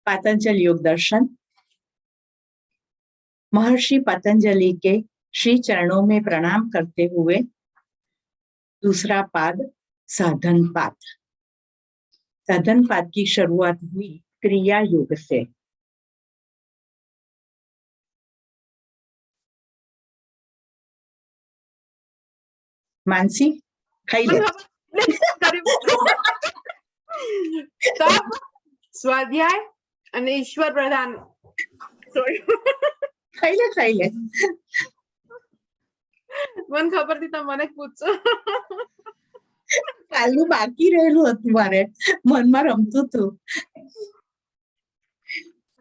पातंजलि योग दर्शन। महर्षि पतंजलि के श्री चरणों में प्रणाम करते हुए दूसरा पाद साधन पाद। साधन पाद की शुरुआत हुई क्रिया योग से। मानसी खाई ले। स्वाध्याय અને ઈશ્વર પ્રધાન ખાઈ લે મને ખબર હતી તમે મને પૂછો કાલનું બાકી રહેલું હતું મારે મનમાં રમતું હતું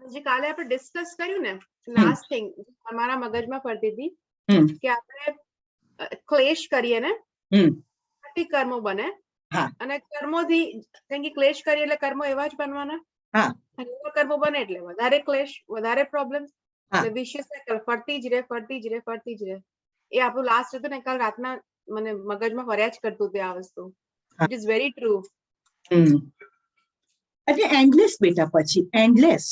જે કાલે આપણે ડિસ્કસ કર્યું ને લાસ્ટ થિંગ અમારા મગજમાં ફરતી હતી કે આપણે ક્લેશ કરીએ ને કર્મો બને અને કર્મોથી કેમ કે ક્લેશ કરીએ એટલે કર્મો એવા જ બનવાના કર્મો બને એટલે વધારે ક્લેશ વધારે પ્રોબ્લેમ વિશિયસ સાયકલ ફરતી જ રહે એ આપણું લાસ્ટ હતું ને કાલ રાતના મને મગજમાં ફર્યા જ કરતું હતું આ વસ્તુ ઇટ ઇઝ વેરી ટ્રુ એટલે એન્ડલેસ બેટા પછી એન્ડલેસ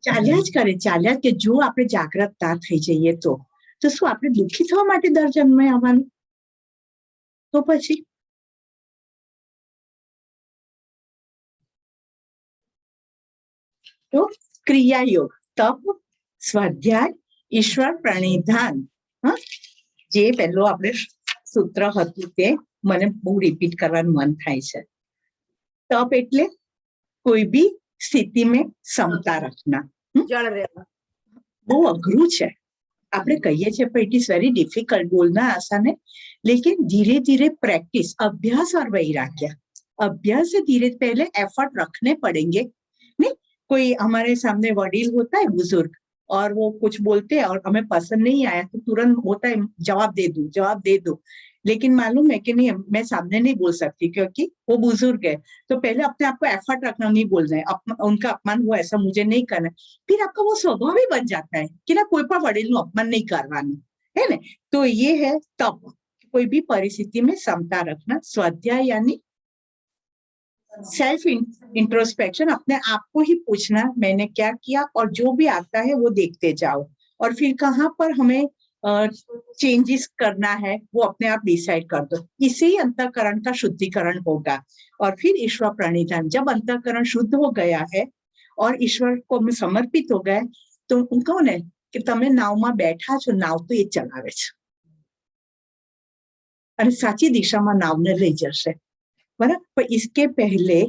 ચાલ્યા જ કરે કે જો આપણે જાગૃત ના થઈ જઈએ તો શું આપણે દુઃખી થવા માટે દર જન્મે આવવાનું તો પછી તો ક્રિયાયોગ તપ સ્વાધ્યાય ઈશ્વર પ્રણિધાન જે પહેલો આપણે સૂત્ર હતું તે મને બહુ રિપીટ કરવાનું મન થાય છે। તપ એટલે કોઈ બી સ્થિતિ में समता रखना। બહુ અઘરું છે આપણે કહીએ છીએ પણ इट इज वेरी डिफिकल्ट। बोलना आसान है लेकिन धीरे धीरे प्रैक्टिस अभ्यास और वैराग्य अभ्यास से धीरे पहले एफर्ट रखने पड़ेंगे। नहीं कोई हमारे सामने वडील होता है बुजुर्ग और वो कुछ बोलते हैं और हमें पसंद नहीं आया तो तुरंत होता है जवाब दे दो लेकिन मालूम है कि नहीं मैं सामने नहीं बोल सकती क्योंकि वो बुजुर्ग है। तो पहले अपने आप को एफर्ट रखना, नहीं बोलना है उनका अपमान हुआ ऐसा मुझे नहीं करना। फिर आपका वो स्वभाव ही बन जाता है कि ना कोई पर वडील नु अपमान नहीं करवाना है ना। तो ये है तप, कोई भी परिस्थिति में समता रखना। स्वाध्याय यानी सेल्फ इंट्रोस्पेक्शन, अपने आप को ही पूछना मैंने क्या किया और जो भी आता है वो देखते जाओ और फिर कहाँ पर हमें चेंजेस करना है वो अपने आप डिसाइड कर दो। इससे ही अंतःकरण का शुद्धिकरण होगा। और फिर ईश्वर प्रणिधान, जब अंतःकरण शुद्ध हो गया है और ईश्वर को समर्पित हो गए तो कौन है कि तमे नाव में बैठा छो, नाव तो ये चलावे छे और साची दिशा में नाव ने लई जशे बराबर। पर इसके पहले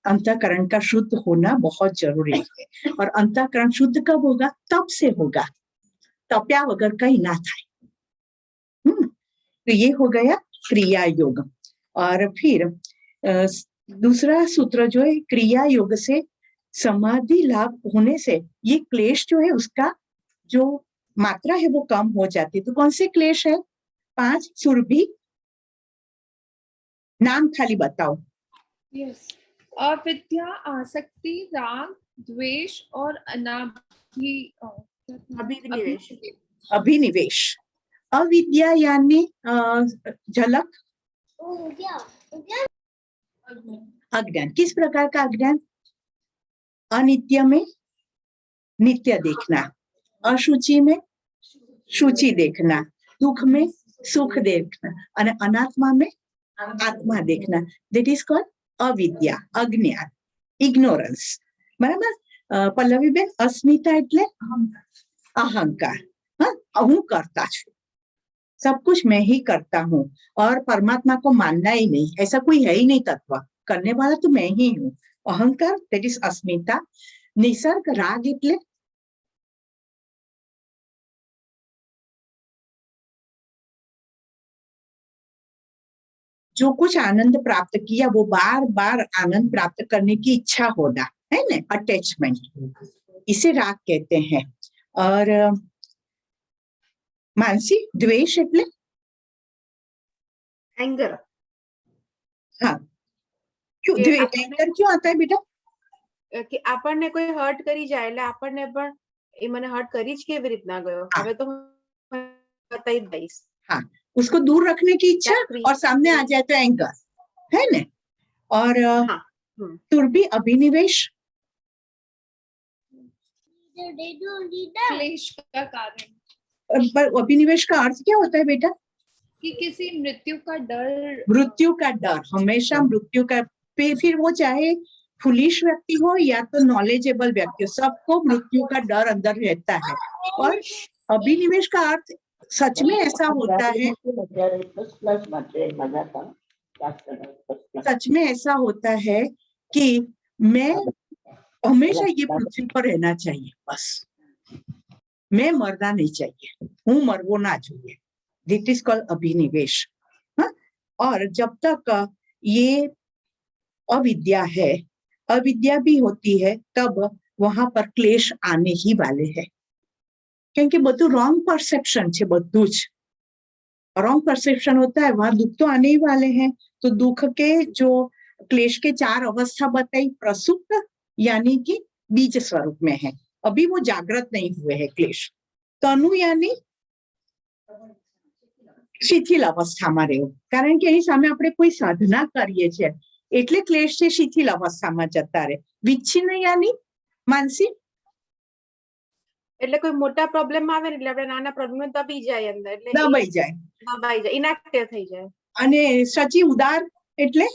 अंतःकरण का शुद्ध होना बहुत जरूरी है। और अंतःकरण शुद्ध कब होगा? तप से होगा। तप्या वगर कहीं ना थाय। तो ये हो गया क्रिया योग। और फिर दूसरा सूत्र जो है क्रिया योग से समाधि लाभ होने से ये क्लेश जो है उसका जो मात्रा है वो कम हो जाती है। तो कौन से क्लेश है? 5 सुरभि, नाम खाली बताओ। यस, अविद्या, आसक्ति, राग, द्वेष और अभिनिवेश। अविद्या यानी झलक, अज्ञान। किस प्रकार का अज्ञान? अनित्य में नित्य देखना, अशुचि में शुचि देखना, दुख में सुख देखना और अनात्मा में आत्मा देखना। दैट इज कॉल्ड अविद्या, अज्ञान, इग्नोरेंस। बराबर। पल्लवी बेन, अस्मिता એટલે अहंकार। हूँ करता छू, सब कुछ मैं ही करता हूँ और परमात्मा को मानना ही नहीं, ऐसा कोई है ही नहीं तत्व, करने वाला तो मैं ही हूँ। अहंकार, दैट इज अस्मिता। निसर्ग राग એટલે जो कुछ आनंद प्राप्त किया वो बार बार आनंद प्राप्त करने की इच्छा होना है ना, अटैचमेंट, इसे राग कहते हैं। और मानसी, द्वेष એટલે एंगर। हाँ, क्यों एंगर क्यों आता है बेटा? कि આપણને કોઈ હર્ટ કરી જાય એટલે આપણને પણ એ મને હર્ટ કરી જ કેવી રીતના ગયો, હવે તો બતાઈ દઈશ। हाँ, उसको दूर रखने की इच्छा और सामने आ जाए तो एंगर है ना। और तुर्भी, अभिनिवेश, क्लेश का कारण। पर अभिनिवेश का अर्थ क्या होता है बेटा? कि किसी मृत्यु का डर, मृत्यु का डर, हमेशा मृत्यु का, फिर वो चाहे फुलिश व्यक्ति हो या तो नॉलेजेबल व्यक्ति हो, सबको मृत्यु का डर अंदर रहता है। और अभिनिवेश का अर्थ सच में ऐसा होता है, सच में ऐसा होता है कि मैं हमेशा ये पृथ्वी पर रहना चाहिए, बस मैं मरना नहीं चाहिए, हूँ मरवो ना चाहिए। दिट इज कॉल्ड अभिनिवेश। और जब तक ये अविद्या है, अविद्या भी होती है, तब वहां पर क्लेश आने ही वाले हैं, क्योंकि બધું रॉन्ग परसेप्शन છે, બધું જ रॉन्ग परसेप्शन होता है, वहां दुख तो आने ही वाले हैं। तो दुख के जो क्लेश के 4 अवस्था बताई, प्रसुप्त यानी कि बीज स्वरूप में है, अभी वो जागृत नहीं हुए हैं क्लेश। तनु यानी શિથિલ અવસ્થામાં રહેવું, કારણ કે એની સામે આપણે કોઈ સાધના કરીએ છીએ એટલે ક્લેશ છે શિથિલ અવસ્થામાં જતા રહે। વિચ્છિન્ન यानी માનસિક, એટલે કોઈ મોટા પ્રોબ્લેમ આવે ને એટલે આપણે નાના પ્રોબ્લેમ દબી જાય અંદર, એટલે દબાઈ જાય, ઇનએક્ટિવ થઈ જાય। અને સચી ઉદાર એટલે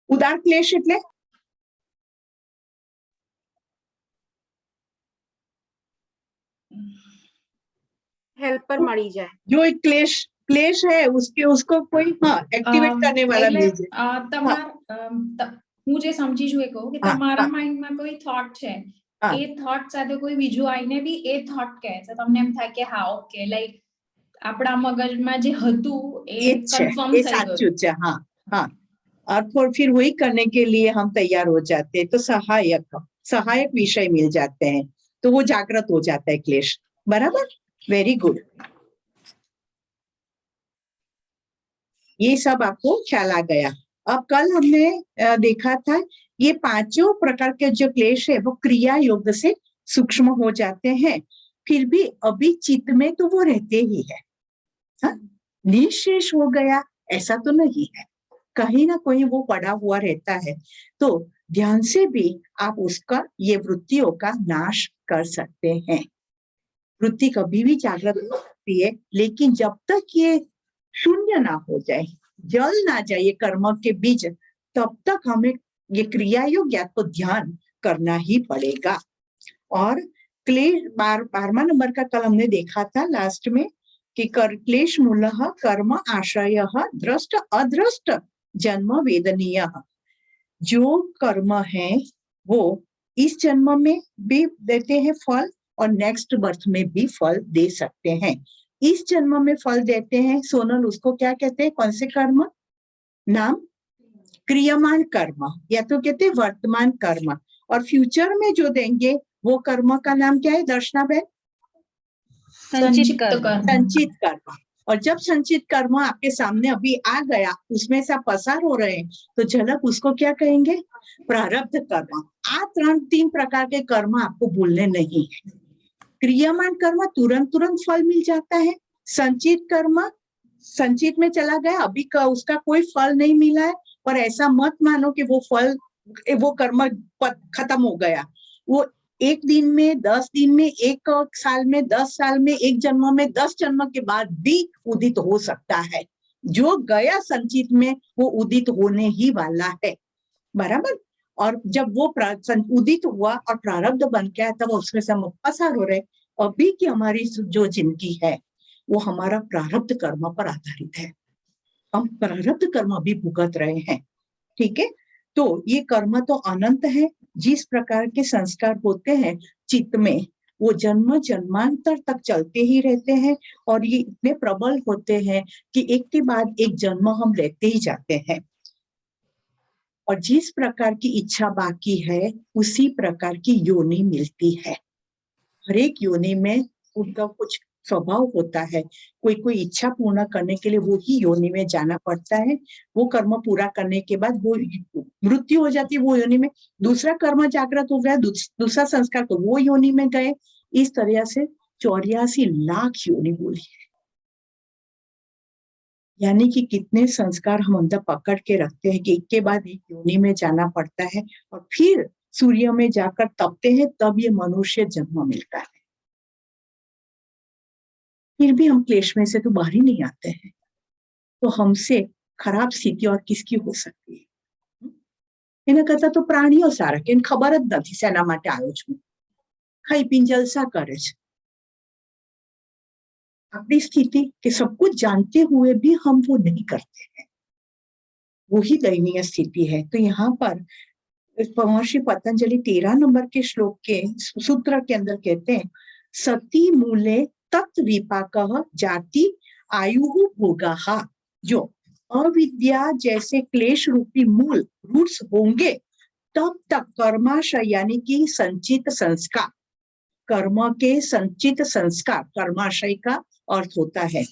ઉદાર ક્લેશ એટલે हेल्पर मળી જાય। जो एक क्लेश है उसको कोई एक्टिवेट करने वाला मिल जाए। હું જે સમજી છું એ કહું કે તમારા માઇન્ડમાં કોઈ થોટ છે, એ થોટ સાથે કોઈ બીજું આઈને બી એ થોટ કહે છે, તમને એમ થાય કે હા ઓકે, લાઈક આપણા મગજમાં જે હતું એ કન્ફર્મ થઈ ગયું। हाँ हाँ, और फिर वही करने के लिए हम तैयार हो जाते हैं, तो सहायक विषय मिल जाते हैं, तो वो जागृत हो जाता है क्लेश। बराबर, वेरी गुड। ये सब आपको ख्याल आ गया। अब कल हमने देखा था ये 5 प्रकार के जो क्लेश है वो क्रिया योग से सूक्ष्म हो जाते हैं, फिर भी अभी चित्त में तो वो रहते ही है। निशेष हो गया ऐसा तो नहीं है, कहीं ना कहीं वो पड़ा हुआ रहता है। तो ध्यान से भी आप उसका, ये वृत्तियों का नाश कर सकते हैं। वृत्ति कभी भी जागृत हो सकती है, लेकिन जब तक ये शून्य ना हो जाए, जल ना जाए ये कर्म के बीज, तब तक हमें ये क्रिया योग या तो ध्यान करना ही पड़ेगा। और क्लेश 12वां नंबर का कल हमने देखा था लास्ट में कि क्लेश मूलः कर्म आश्रयः दृष्ट अदृष्ट जन्म वेदनीय। जो कर्म है वो इस जन्म में भी देते हैं फल और नेक्स्ट बर्थ में भी फल दे सकते हैं। इस जन्म में फल देते हैं, सोनल उसको क्या कहते हैं, कौन से कर्म? नाम क्रियमान कर्म या तो कहते हैं वर्तमान कर्म, और फ्यूचर में जो देंगे वो कर्म का नाम क्या है दर्शनाबेन? संचित कर्म। संचित कर्म। और जब संचित कर्म आपके सामने अभी आ गया, उसमें से आप पसार हो रहे हैं, तो झलक उसको क्या कहेंगे? प्रारब्ध कर्म। 3 प्रकार के कर्म आपको भूलने नहीं है। क्रियामान कर्म तुरंत फल मिल जाता है, संचित कर्म संचित में चला गया, अभी का उसका कोई फल नहीं मिला है, पर ऐसा मत मानो कि वो कर्म खत्म हो गया। वो 1 दिन में, 10 दिन में, 1 साल में, 10 साल में, 1 जन्म में, 10 जन्म के बाद भी उदित हो सकता है। जो गया संचित में वो उदित होने ही वाला है। बराबर। और जब वो उदित हुआ और प्रारब्ध बन गया, तब उसमें से हम पसार हो रहे। अभी की हमारी जो जिंदगी है वो हमारा प्रारब्ध कर्म पर आधारित है, हम प्रारब्ध कर्म भी भुगत रहे हैं। ठीक है, तो ये कर्म तो अनंत है। जिस प्रकार के संस्कार होते हैं चित्त में, वो जन्म जन्मांतर तक चलते ही रहते हैं, और ये इतने प्रबल होते हैं कि एक के बाद एक जन्म हम लेते ही जाते हैं। और जिस प्रकार की इच्छा बाकी है उसी प्रकार की योनि मिलती है। हर एक योनि में उनका कुछ स्वभाव होता है। कोई इच्छा पूर्ण करने के लिए वो ही योनि में जाना पड़ता है। वो कर्म पूरा करने के बाद वो मृत्यु हो जाती है वो योनि में, दूसरा कर्म जागृत हो गया, दूसरा संस्कार, तो वो योनि में गए। इस तरह से 84 लाख योनि बोली है। यानी कि कितने संस्कार हम अंदर पकड़ के रखते हैं कि एक के बाद एक योनि में जाना पड़ता है, और फिर सूर्य में जाकर तपते हैं, तब ये मनुष्य जन्म मिलता है। फिर भी हम क्लेश में से तो बाहर ही नहीं आते हैं, तो हमसे खराब स्थिति और किसकी हो सकती है? એના કરતા તો પ્રાણીઓ સારા કે એને ખબર જ નથી શેના માટે આવ્યો છું, ખાઈ પીને જલસા કરે છે। अपनी स्थिति के सब कुछ जानते हुए भी हम वो नहीं करते हैं, वही दयनीय स्थिति है। तो यहाँ पर महर्षि पतंजलि 13 नंबर के श्लोक के सूत्र के अंदर कहते हैं, सती मूले तत् विपाकः जाति आयु भोगाः। जो अविद्या जैसे क्लेश रूपी मूल रूट्स होंगे, तब तक कर्माशय यानी कि संचित संस्कार, कर्म के संचित संस्कार, कर्माशय का अर्थ होता है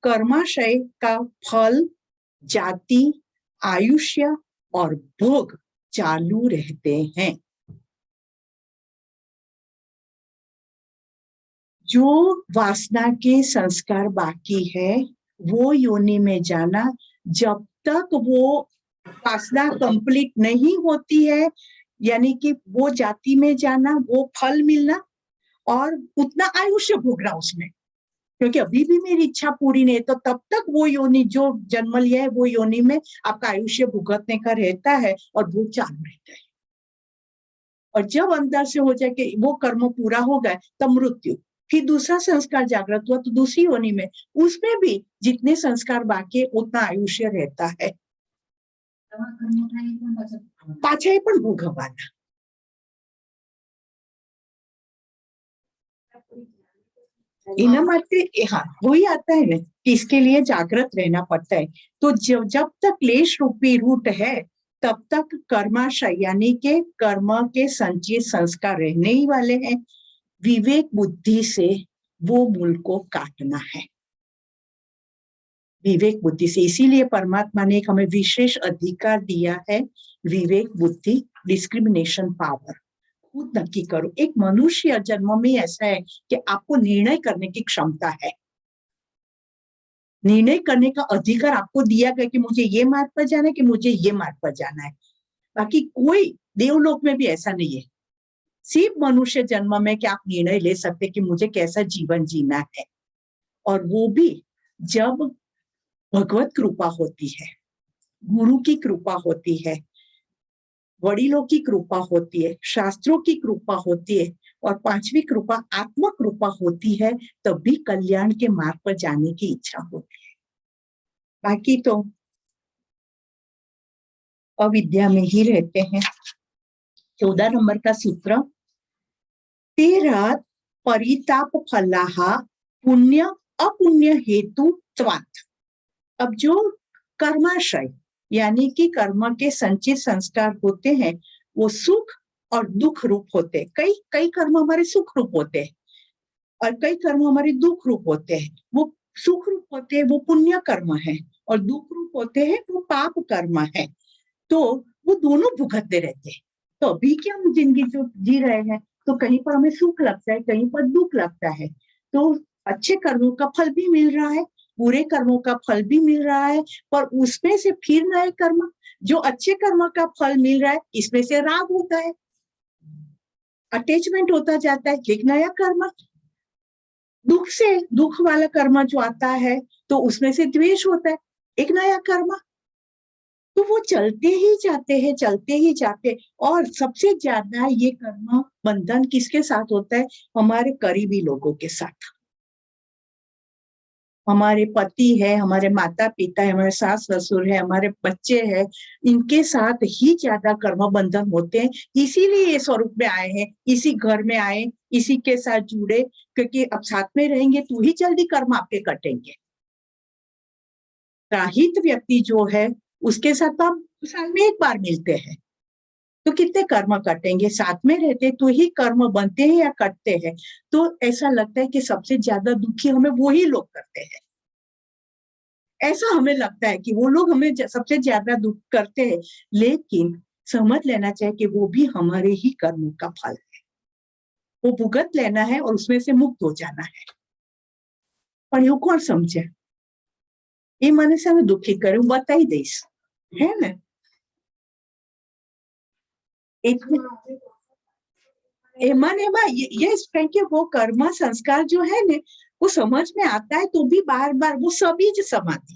कर्माशय का फल, जाति, आयुष्य और भोग चालू रहते हैं। जो वासना के संस्कार बाकी है वो योनि में जाना, जब तक वो वासना कंप्लीट नहीं होती है, यानी कि वो जाति में जाना, वो फल मिलना और उतना आयुष्य भोगना उसमें, क्योंकि अभी भी मेरी इच्छा पूरी नहीं, तो तब तक वो योनि जो जन्म लिया है वो योनि में आपका आयुष्य भुगतने का रहता है और वो चालू रहता है। और जब अंदर से हो जाए कि वो कर्म पूरा हो गए, तब मृत्यु, फिर दूसरा संस्कार जागृत हुआ तो दूसरी योनि में, उसमें भी जितने संस्कार बाकी उतना आयुष्य रहता है। पाछा એ પણ ભોગવવાના। इना माटे हाँ वही आता है ना कि इसके लिए जागृत रहना पड़ता है। तो जब तक क्लेश रूपी रूट है तब तक कर्माशय यानी के कर्म के संचित संस्कार रहने ही वाले हैं। विवेक बुद्धि से वो मूल को काटना है, विवेक बुद्धि से। इसीलिए परमात्मा ने एक हमें विशेष अधिकार दिया है, विवेक बुद्धि, डिस्क्रिमिनेशन पावर। खुद नक्की करो। एक मनुष्य जन्म में ऐसा है कि आपको निर्णय करने की क्षमता है, निर्णय करने का अधिकार आपको दिया गया कि मुझे ये मार्ग पर जाना है कि मुझे ये मार्ग पर जाना है। बाकी कोई देवलोक में भी ऐसा नहीं है, सिर्फ मनुष्य जन्म में कि आप निर्णय ले सकते कि मुझे कैसा जीवन जीना है। और वो भी जब भगवत कृपा होती है, गुरु की कृपा होती है, वडीलों की कृपा होती है, शास्त्रों की कृपा होती है और पांचवी कृपा आत्म कृपा होती है, तब भी कल्याण के मार्ग पर जाने की इच्छा होती है। बाकी तो अविद्या में ही रहते हैं। 14 नंबर का सूत्र, तेरा परिताप फलाहा पुण्य अपुण्य हेतु त्वात्। अब जो कर्माशय यानी कि कर्म के संचित संस्कार होते हैं वो सुख और दुख रूप होते हैं। कई कर्म हमारे सुख रूप होते हैं और कई कर्म हमारे दुख रूप होते हैं। वो सुख रूप होते हैं वो पुण्य कर्म है और दुख रूप होते हैं वो पाप कर्म है। तो वो दोनों भुगतते रहते हैं। तो अभी की हम जिंदगी जो जी रहे हैं तो कहीं पर हमें सुख लगता है, कहीं पर दुख लगता है। तो अच्छे कर्मों का फल भी मिल रहा है, बुरे कर्मों का फल भी मिल रहा है, पर उसमें से फिर नए कर्म, जो अच्छे कर्म का फल मिल रहा है इसमें से राग होता है, अटैचमेंट होता जाता है, एक नया कर्म। दुख से दुख वाला कर्म जो आता है तो उसमें से द्वेष होता है, एक नया कर्म। तो वो चलते ही जाते हैं, चलते ही जाते। और सबसे ज्यादा ये कर्म बंधन किसके साथ होता है? हमारे करीबी लोगों के साथ। हमारे पति है, हमारे माता पिता है, हमारे सास ससुर है, हमारे बच्चे हैं, इनके साथ ही ज्यादा कर्म बंधन होते हैं। इसीलिए ये स्वरूप में आए हैं, इसी घर में आए, इसी के साथ जुड़े, क्योंकि अब साथ में रहेंगे तो ही जल्दी कर्म आपके कटेंगे। राहित व्यक्ति जो है उसके साथ तो आप साल में एक बार मिलते हैं तो कितने कर्म कटेंगे? साथ में रहते तो ही कर्म बनते हैं या कटते हैं। तो ऐसा लगता है कि सबसे ज्यादा दुखी हमें वही लोग करते हैं, ऐसा हमें लगता है कि वो लोग हमें सबसे ज्यादा दुख करते हैं। लेकिन समझ लेना चाहिए कि वो भी हमारे ही कर्मों का फल है, वो भुगत लेना है और उसमें से मुक्त हो जाना है। पर यू कौन समझे? ये मन से हमें दुखी करे, बता ही दईश है ना। एक एमन ये कि वो कर्म संस्कार जो है ने वो समझ में आता है तो भी बार बार वो सभी समाधि,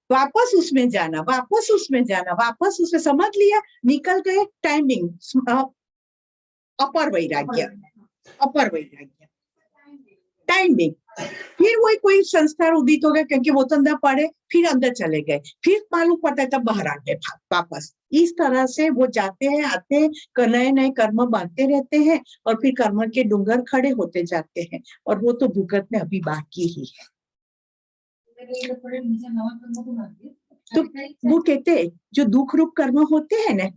वापस उसमें जाना, वापस उसमें जाना, वापस उसमें, समझ लिया, निकल गए, टाइमिंग, अपर वैराग्य, टाइमिंग, फिर वही कोई संस्कार उदित हो गया क्योंकि वो तंदा पड़े, फिर अंदर चले गए, फिर मालूम पड़ता है तब बाहर आ गए वापस। इस तरह से वो जाते हैं, आते हैं, नए नए कर्म बांधते रहते हैं और फिर कर्म के डूंगर खड़े होते जाते हैं और वो तो भुगत में अभी बाकी ही है। तो वो कहते हैं जो दुख रूप कर्म होते हैं ना,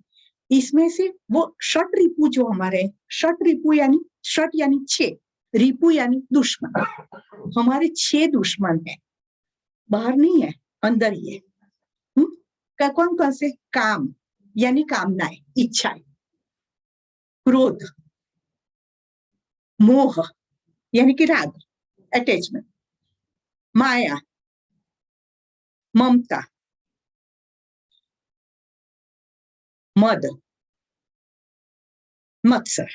इसमें से वो षट रिपु जो हमारे, षट रिपु यानी षट यानी 6, रिपु यानी दुश्मन, हमारे 6 दुश्मन है, बाहर नहीं है, अंदर ही है। कौन कौन से? काम यानी कामनाएं, इच्छाएं, क्रोध, मोह यानी कि राग, अटैचमेंट, माया, ममता, मद, मत्सर,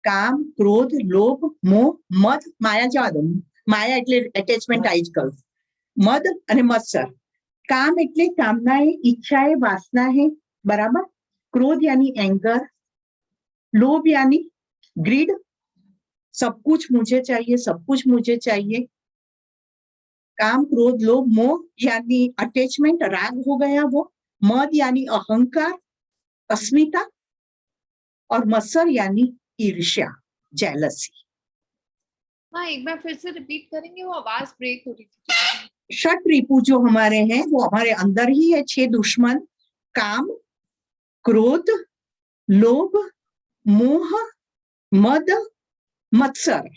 काम, क्रोध, लोभ, मोह, मद, माया जवा दो, माया એટલે એટેચમેન્ટ આવી જ કરું, મદ અને મત્સર। काम એટલે કામનાએ, ઈચ્છાએ, વાસનાએ, બરાબર। क्रोध यानी एंगर, लोभ यानी ग्रीड, सब कुछ मुझे चाहिए, सब कुछ मुझे चाहिए। काम, क्रोध, लोभ, मोह यानी अटैचमेंट, राग हो गया वो। मद यानी अहंकार, अस्मिता, और मत्सर यानी ईर्ष्या, जेलसी। हाँ, एक बार फिर से रिपीट करेंगे, वो आवाज ब्रेक हो रही थी। षट रिपु जो हमारे हैं वो हमारे अंदर ही है, 6 दुश्मन, काम, क्रोध, लोभ, मोह, मद, मत्सर।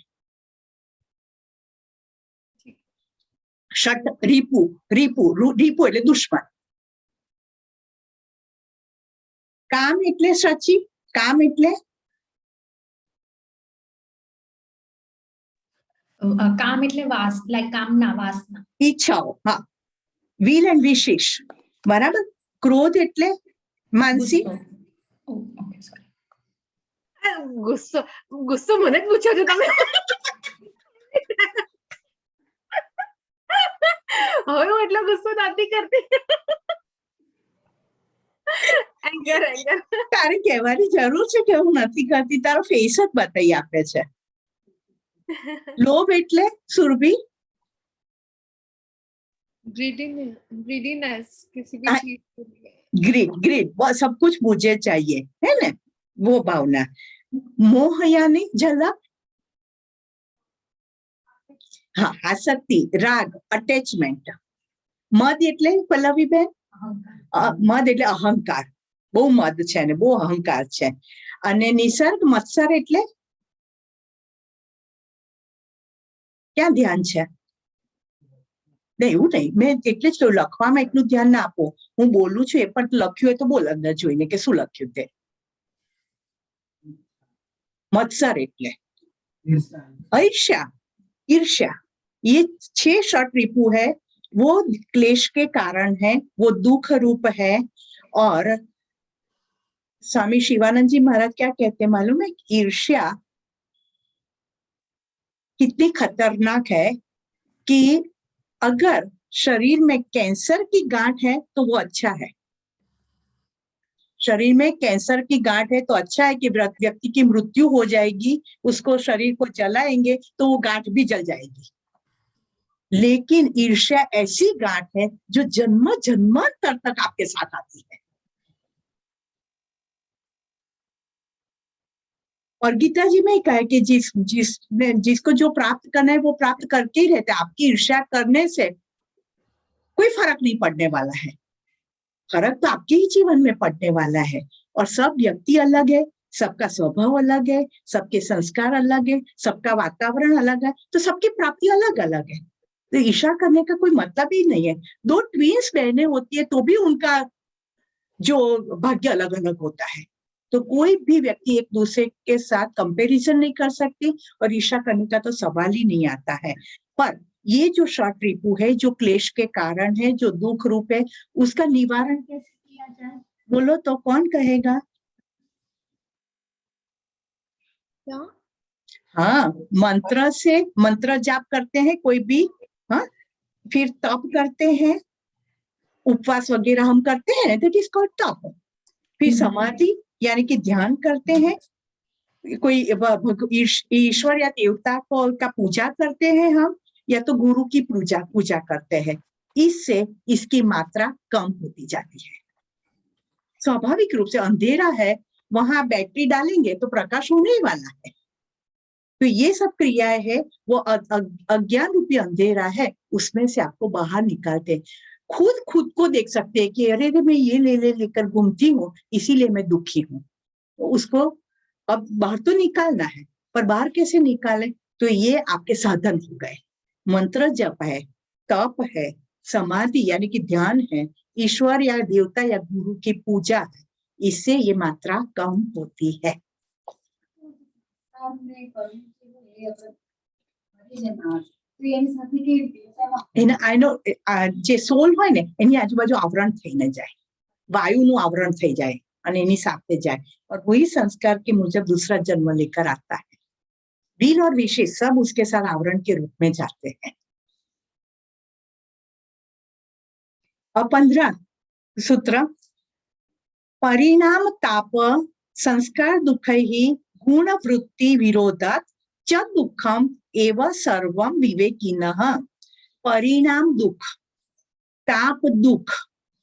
षट रिपु, रिपु એટલે दुश्मन। काम એટલે સચી, काम એટલે काम એટલે લાઈક કામના, વાસના, ઈચ્છાઓ, હા, will and wishes, બરાબર। ક્રોધ એટલે માનસિક, ઓકે સોરી, ગુસ્સો, ગુસ્સો મને જ પૂછ્યો છો તમે? હવે હું એટલો ગુસ્સો નથી કરતી। એંગર, એંગર, તારે કહેવાની જરૂર છે કે હું નથી કરતી, તારો ફેસ જ બતાવી આપે છે। લોભ એટલે સુરભી, ग्रीडीनेस किसी भी चीज के लिए, ग्रीड, वो सब कुछ मुझे चाहिए, है ना, वो भावना। मोह यानी झलक, हाँ, आसक्ति, राग, अटैचमेंट। मद એટલે પલ્લવી બેન, મદ એટલે અહંકાર, બહુ મદ છે ને બહુ અહંકાર છે। અને નિસર્ગ, મત્સર એટલે ક્યાં ધ્યાન છે? નહીં, એવું નહીં, મેં એટલે જ લખવામાં એટલું ધ્યાન ના આપો, હું બોલું છું એ પણ લખ્યું હોય તો બોલ અંદર જોઈને કે શું લખ્યું તે। મત્સર એટલે ईर्ष्या, ईर्ष्या, ये 6 षट रिपु है, वो क्लेश के कारण है, वो दुख रूप है। और स्वामी शिवानंद जी महाराज क्या कहते हैं मालूम है? ईर्ष्या कितनी खतरनाक है कि अगर शरीर में कैंसर की गांठ है तो वो अच्छा है, शरीर में कैंसर की गांठ है तो अच्छा है कि व्यक्ति की मृत्यु हो जाएगी, उसको शरीर को जलाएंगे तो वो गांठ भी जल जाएगी। लेकिन ईर्ष्या ऐसी गांठ है जो जन्म जन्मांतर तक आपके साथ आती है। और गीता जी में कहा है कि जिसको जो प्राप्त करना है वो प्राप्त करके ही रहता है। आपकी ईर्ष्या करने से कोई फर्क नहीं पड़ने वाला है, फर्क तो आपके ही जीवन में पड़ने वाला है। और सब व्यक्ति अलग है, सबका स्वभाव अलग है, सबके संस्कार अलग है, सबका वातावरण अलग है, तो सबकी प्राप्ति अलग अलग है। तो ईर्ष्या करने का कोई मतलब ही नहीं है। 2 ट्विंस बहनें होती है तो भी उनका जो भाग्य अलग अलग होता है। तो कोई भी व्यक्ति एक दूसरे के साथ कंपैरिजन नहीं कर सकती और ईर्ष्या करने का तो सवाल ही नहीं आता है। पर ये जो षट रिपु है, जो क्लेश के कारण है, जो दुख रूप है, उसका निवारण कैसे किया जाए बोलो तो कौन कहेगा? क्या? हाँ, मंत्र से, मंत्र जाप करते हैं कोई भी, हाँ, फिर तप करते हैं, उपवास वगैरह हम करते हैं, दैट इज कॉल्ड तप। फिर समाधि यानी कि ध्यान करते हैं, कोई ईश्वर या देवता को का पूजा करते हैं हम, या तो गुरु की पूजा करते हैं। इससे इसकी मात्रा कम होती जाती है। स्वाभाविक रूप से अंधेरा है, वहां बैटरी डालेंगे तो प्रकाश होने ही वाला है। तो ये सब क्रियाएं है, वो अज्ञान रूपी अंधेरा है, उसमें से आपको बाहर निकालते। खुद को देख सकते हैं कि अरे मैं ये लेकर घूमती हूँ, इसीलिए मैं दुखी हूँ। तो उसको अब बाहर तो निकालना है, पर बाहर कैसे निकाले? तो ये आपके साधन हो गए, मंत्र जप है, तप है, समाधि यानी कि ध्यान है, ईश्वर या देवता या गुरु की पूजा है, इससे ये मात्रा कम होती है। જે સોલ હોય ને એની આજુબાજુ આવરણ થઈ ન જાય, વાયુનું આવરણ થઈ જાય અને એની સાથે જાય, और वही संस्कार के मुजब दूसरा जन्म लेकर आता है। वीर और विशेष सब उसके साथ आवरण के रूप में जाते हैं। और 15 सूत्र, परिणाम ताप संस्कार दुख ही गुण वृत्ति विरोधात च दुखम एव सर्वम विवेकिनः। परिणाम दुख, ताप दुख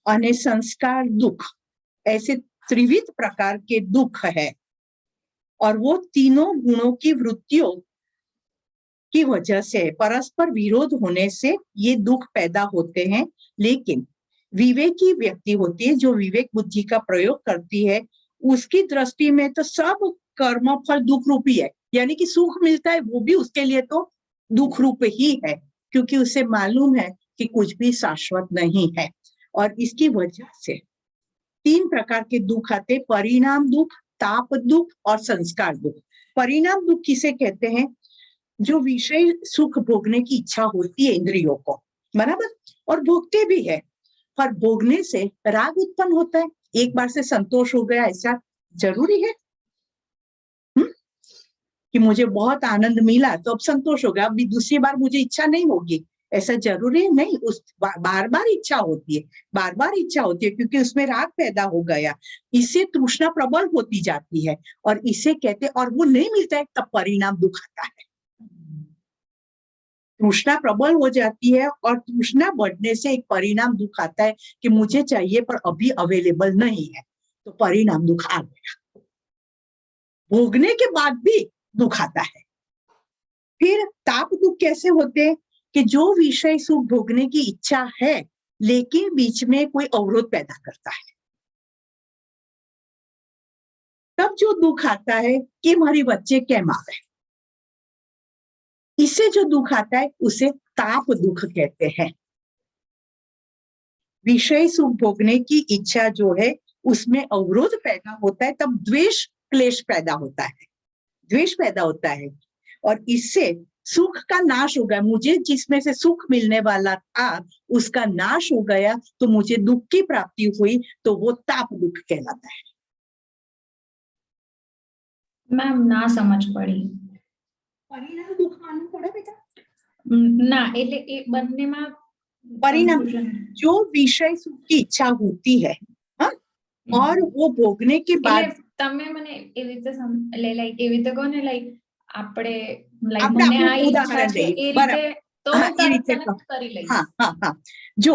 और संस्कार दुख, ऐसे त्रिविध प्रकार के दुख है, और वो तीनों गुणों की वृत्तियों की वजह से परस्पर विरोध होने से ये दुख पैदा होते हैं। लेकिन विवेकी व्यक्ति होती है, जो विवेक बुद्धि का प्रयोग करती है, उसकी दृष्टि में तो सब कर्म फल दुख रूपी है, यानी कि सुख मिलता है वो भी उसके लिए तो दुख रूप ही है, क्योंकि उसे मालूम है कि कुछ भी शाश्वत नहीं है। और इसकी वजह से 3 प्रकार के दुख आते, परिणाम दुख, ताप दुख और संस्कार दुख। परिणाम दुख किसे कहते हैं? जो विषय सुख भोगने की इच्छा होती है इंद्रियों को, बराबर, और भोगते भी है, पर भोगने से राग उत्पन्न होता है। एक बार से संतोष हो गया ऐसा जरूरी है? कि मुझे बहुत आनंद मिला तो अब संतोष हो गया, अभी दूसरी बार मुझे इच्छा नहीं होगी, ऐसा जरूरी नहीं। उस बार बार इच्छा होती है, बार बार इच्छा होती है, क्योंकि उसमें राग पैदा हो गया, इससे तृष्णा प्रबल होती जाती है, और इसे कहते, और वो नहीं मिलता है तब परिणाम दुख आता है। तृष्णा प्रबल हो जाती है, और तृष्णा बढ़ने से एक परिणाम दुख आता है कि मुझे चाहिए पर अभी अवेलेबल नहीं है, तो परिणाम दुख आ गया। भोगने के बाद भी दुख आता है। फिर ताप दुख कैसे होते हैं? कि जो विषय सुख भोगने की इच्छा है, लेकिन बीच में कोई अवरोध पैदा करता है, तब जो दुख आता है कि हमारी बच्चे केम आवे, इससे जो दुख आता है उसे ताप दुख कहते हैं। विषय सुख भोगने की इच्छा जो है उसमें अवरोध पैदा होता है, तब द्वेष क्लेश पैदा होता है, द्वेष पैदा होता है, और इससे सुख का नाश हो गया। मुझे जिसमें से सुख मिलने वाला था उसका नाश हो गया, तो मुझे दुख की प्राप्ति हुई, तो वो ताप दुख कहलाता है। मैम ना समझ पड़ी। परिणाम दुख मानવું પડે બેટા? ना, એટલે એ બંનેમાં परिणाम, जो विषय सुख की इच्छा होती है, हाँ, और वो भोगने के बाद તમે મને એવી રીતે લાઈક એવી રીતે કહો ને, લાઈક આપણે લાઈક આપણે મને આ આપણું ઈચ્છા ઉદાહરણ છે દઈએ, એ રીતે તો હા, હું એ રીતે કનેક્ટ કરી લઈશ। હા હા હા, જો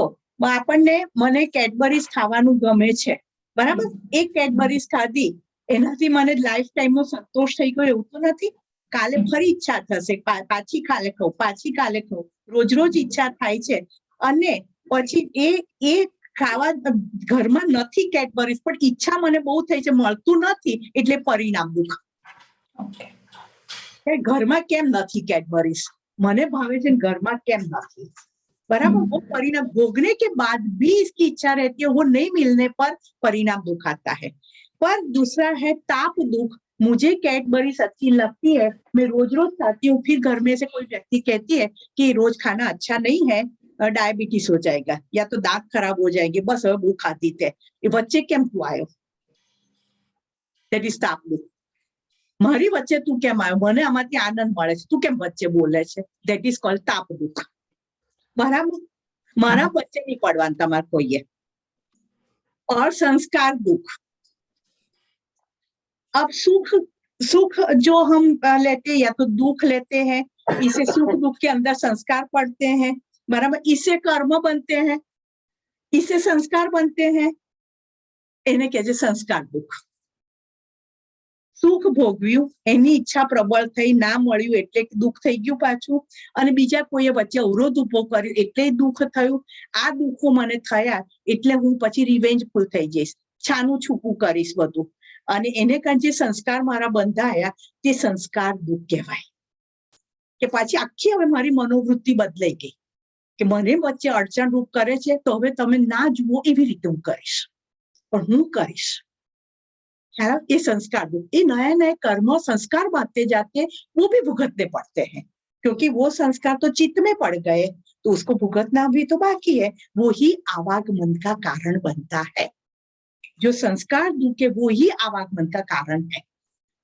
આપણને મને કેડબરીઝ ખાવાનું ગમે છે, બરાબર, એક કેડબરીઝ ખાધી એનાથી મને લાઈફ ટાઈમનો સંતોષ થઈ ગયો એવું તો નથી। કાલે ફરી ઈચ્છા થશે, પાછી કાલે ખાઉં, પાછી કાલે ખાઉં, રોજ રોજ ઈચ્છા થાય છે, અને પછી એ ખાવા ઘરમાં નથી કેડબરીઝ, પણ ઈચ્છા મને બહુ થઈ છે, મળતું નથી, એટલે પરિણામ દુઃખ। ઘરમાં કેમ નથી કેડબરીઝ, મને ભાવે છે, ઘરમાં કેમ નથી, बराबर, वो परिणाम। भोगने के बाद भी इसकी इच्छा रहती है, वो नहीं मिलने पर परिणाम दुख आता है। पर दूसरा है ताप दुख। मुझे कैडबरीज अच्छी लगती है, मैं रोज रोज खाती हूँ, फिर घर में से कोई व्यक्ति कहती है कि रोज खाना अच्छा नहीं है, डायबिटीज हो जाएगा या तो दांत खराब हो जाएंगे, बस अब वो खाती थे, ये बच्चे केम तू आयो, दैट इज ताप दुख। મારી વચ્ચે તું કેમ આવ્યો, મને આમાંથી આનંદ મળે છે, તું કેમ વચ્ચે બોલે છે? ધેટ ઇઝ કોલ્ડ તાપ દુઃખ. બરાબર, મારા વચ્ચે નહીં પડવાનું તમારે કોઈએ. और संस्कार दुख. अब सुख सुख जो हम लेते हैं या तो दुख लेते हैं, इसे सुख दुख के अंदर संस्कार पड़ते हैं, बराबर, इससे कर्म बनते हैं, इससे संस्कार बनते हैं, એને કહે છે સંસ્કાર દુઃખ. સુખ ભોગવ્યું, એની ઈચ્છા પ્રબળ થઈ, ના મળ્યું એટલે દુઃખ થઈ ગયું પાછું, અને બીજા કોઈએ વચ્ચે અવરોધ ઉભો કર્યો એટલે દુઃખ થયું. આ દુઃખો મને થયા એટલે હું પછી રિવેન્જફુલ થઈ જઈશ, છાનું છૂપું કરીશ બધું, અને એને કારણે જે સંસ્કાર મારા બંધાયા તે સંસ્કાર દુઃખ કહેવાય. કે પાછી આખી હવે મારી મનોવૃત્તિ બદલાઈ ગઈ કે મને વચ્ચે અડચણ રૂપ કરે છે તો હવે તમે ના જુઓ એવી રીતે હું કરીશ, પણ હું કરીશ. ये संस्कार दुख. ये नए नए कर्म संस्कार बांधते जाते, वो भी भुगतने पड़ते हैं, क्योंकि वो संस्कार तो चित्त में पड़ गए, तो उसको भुगतना भी तो बाकी है. वो ही आवागमन का कारण बनता है. जो संस्कार दुख है वो ही आवागमन का कारण है,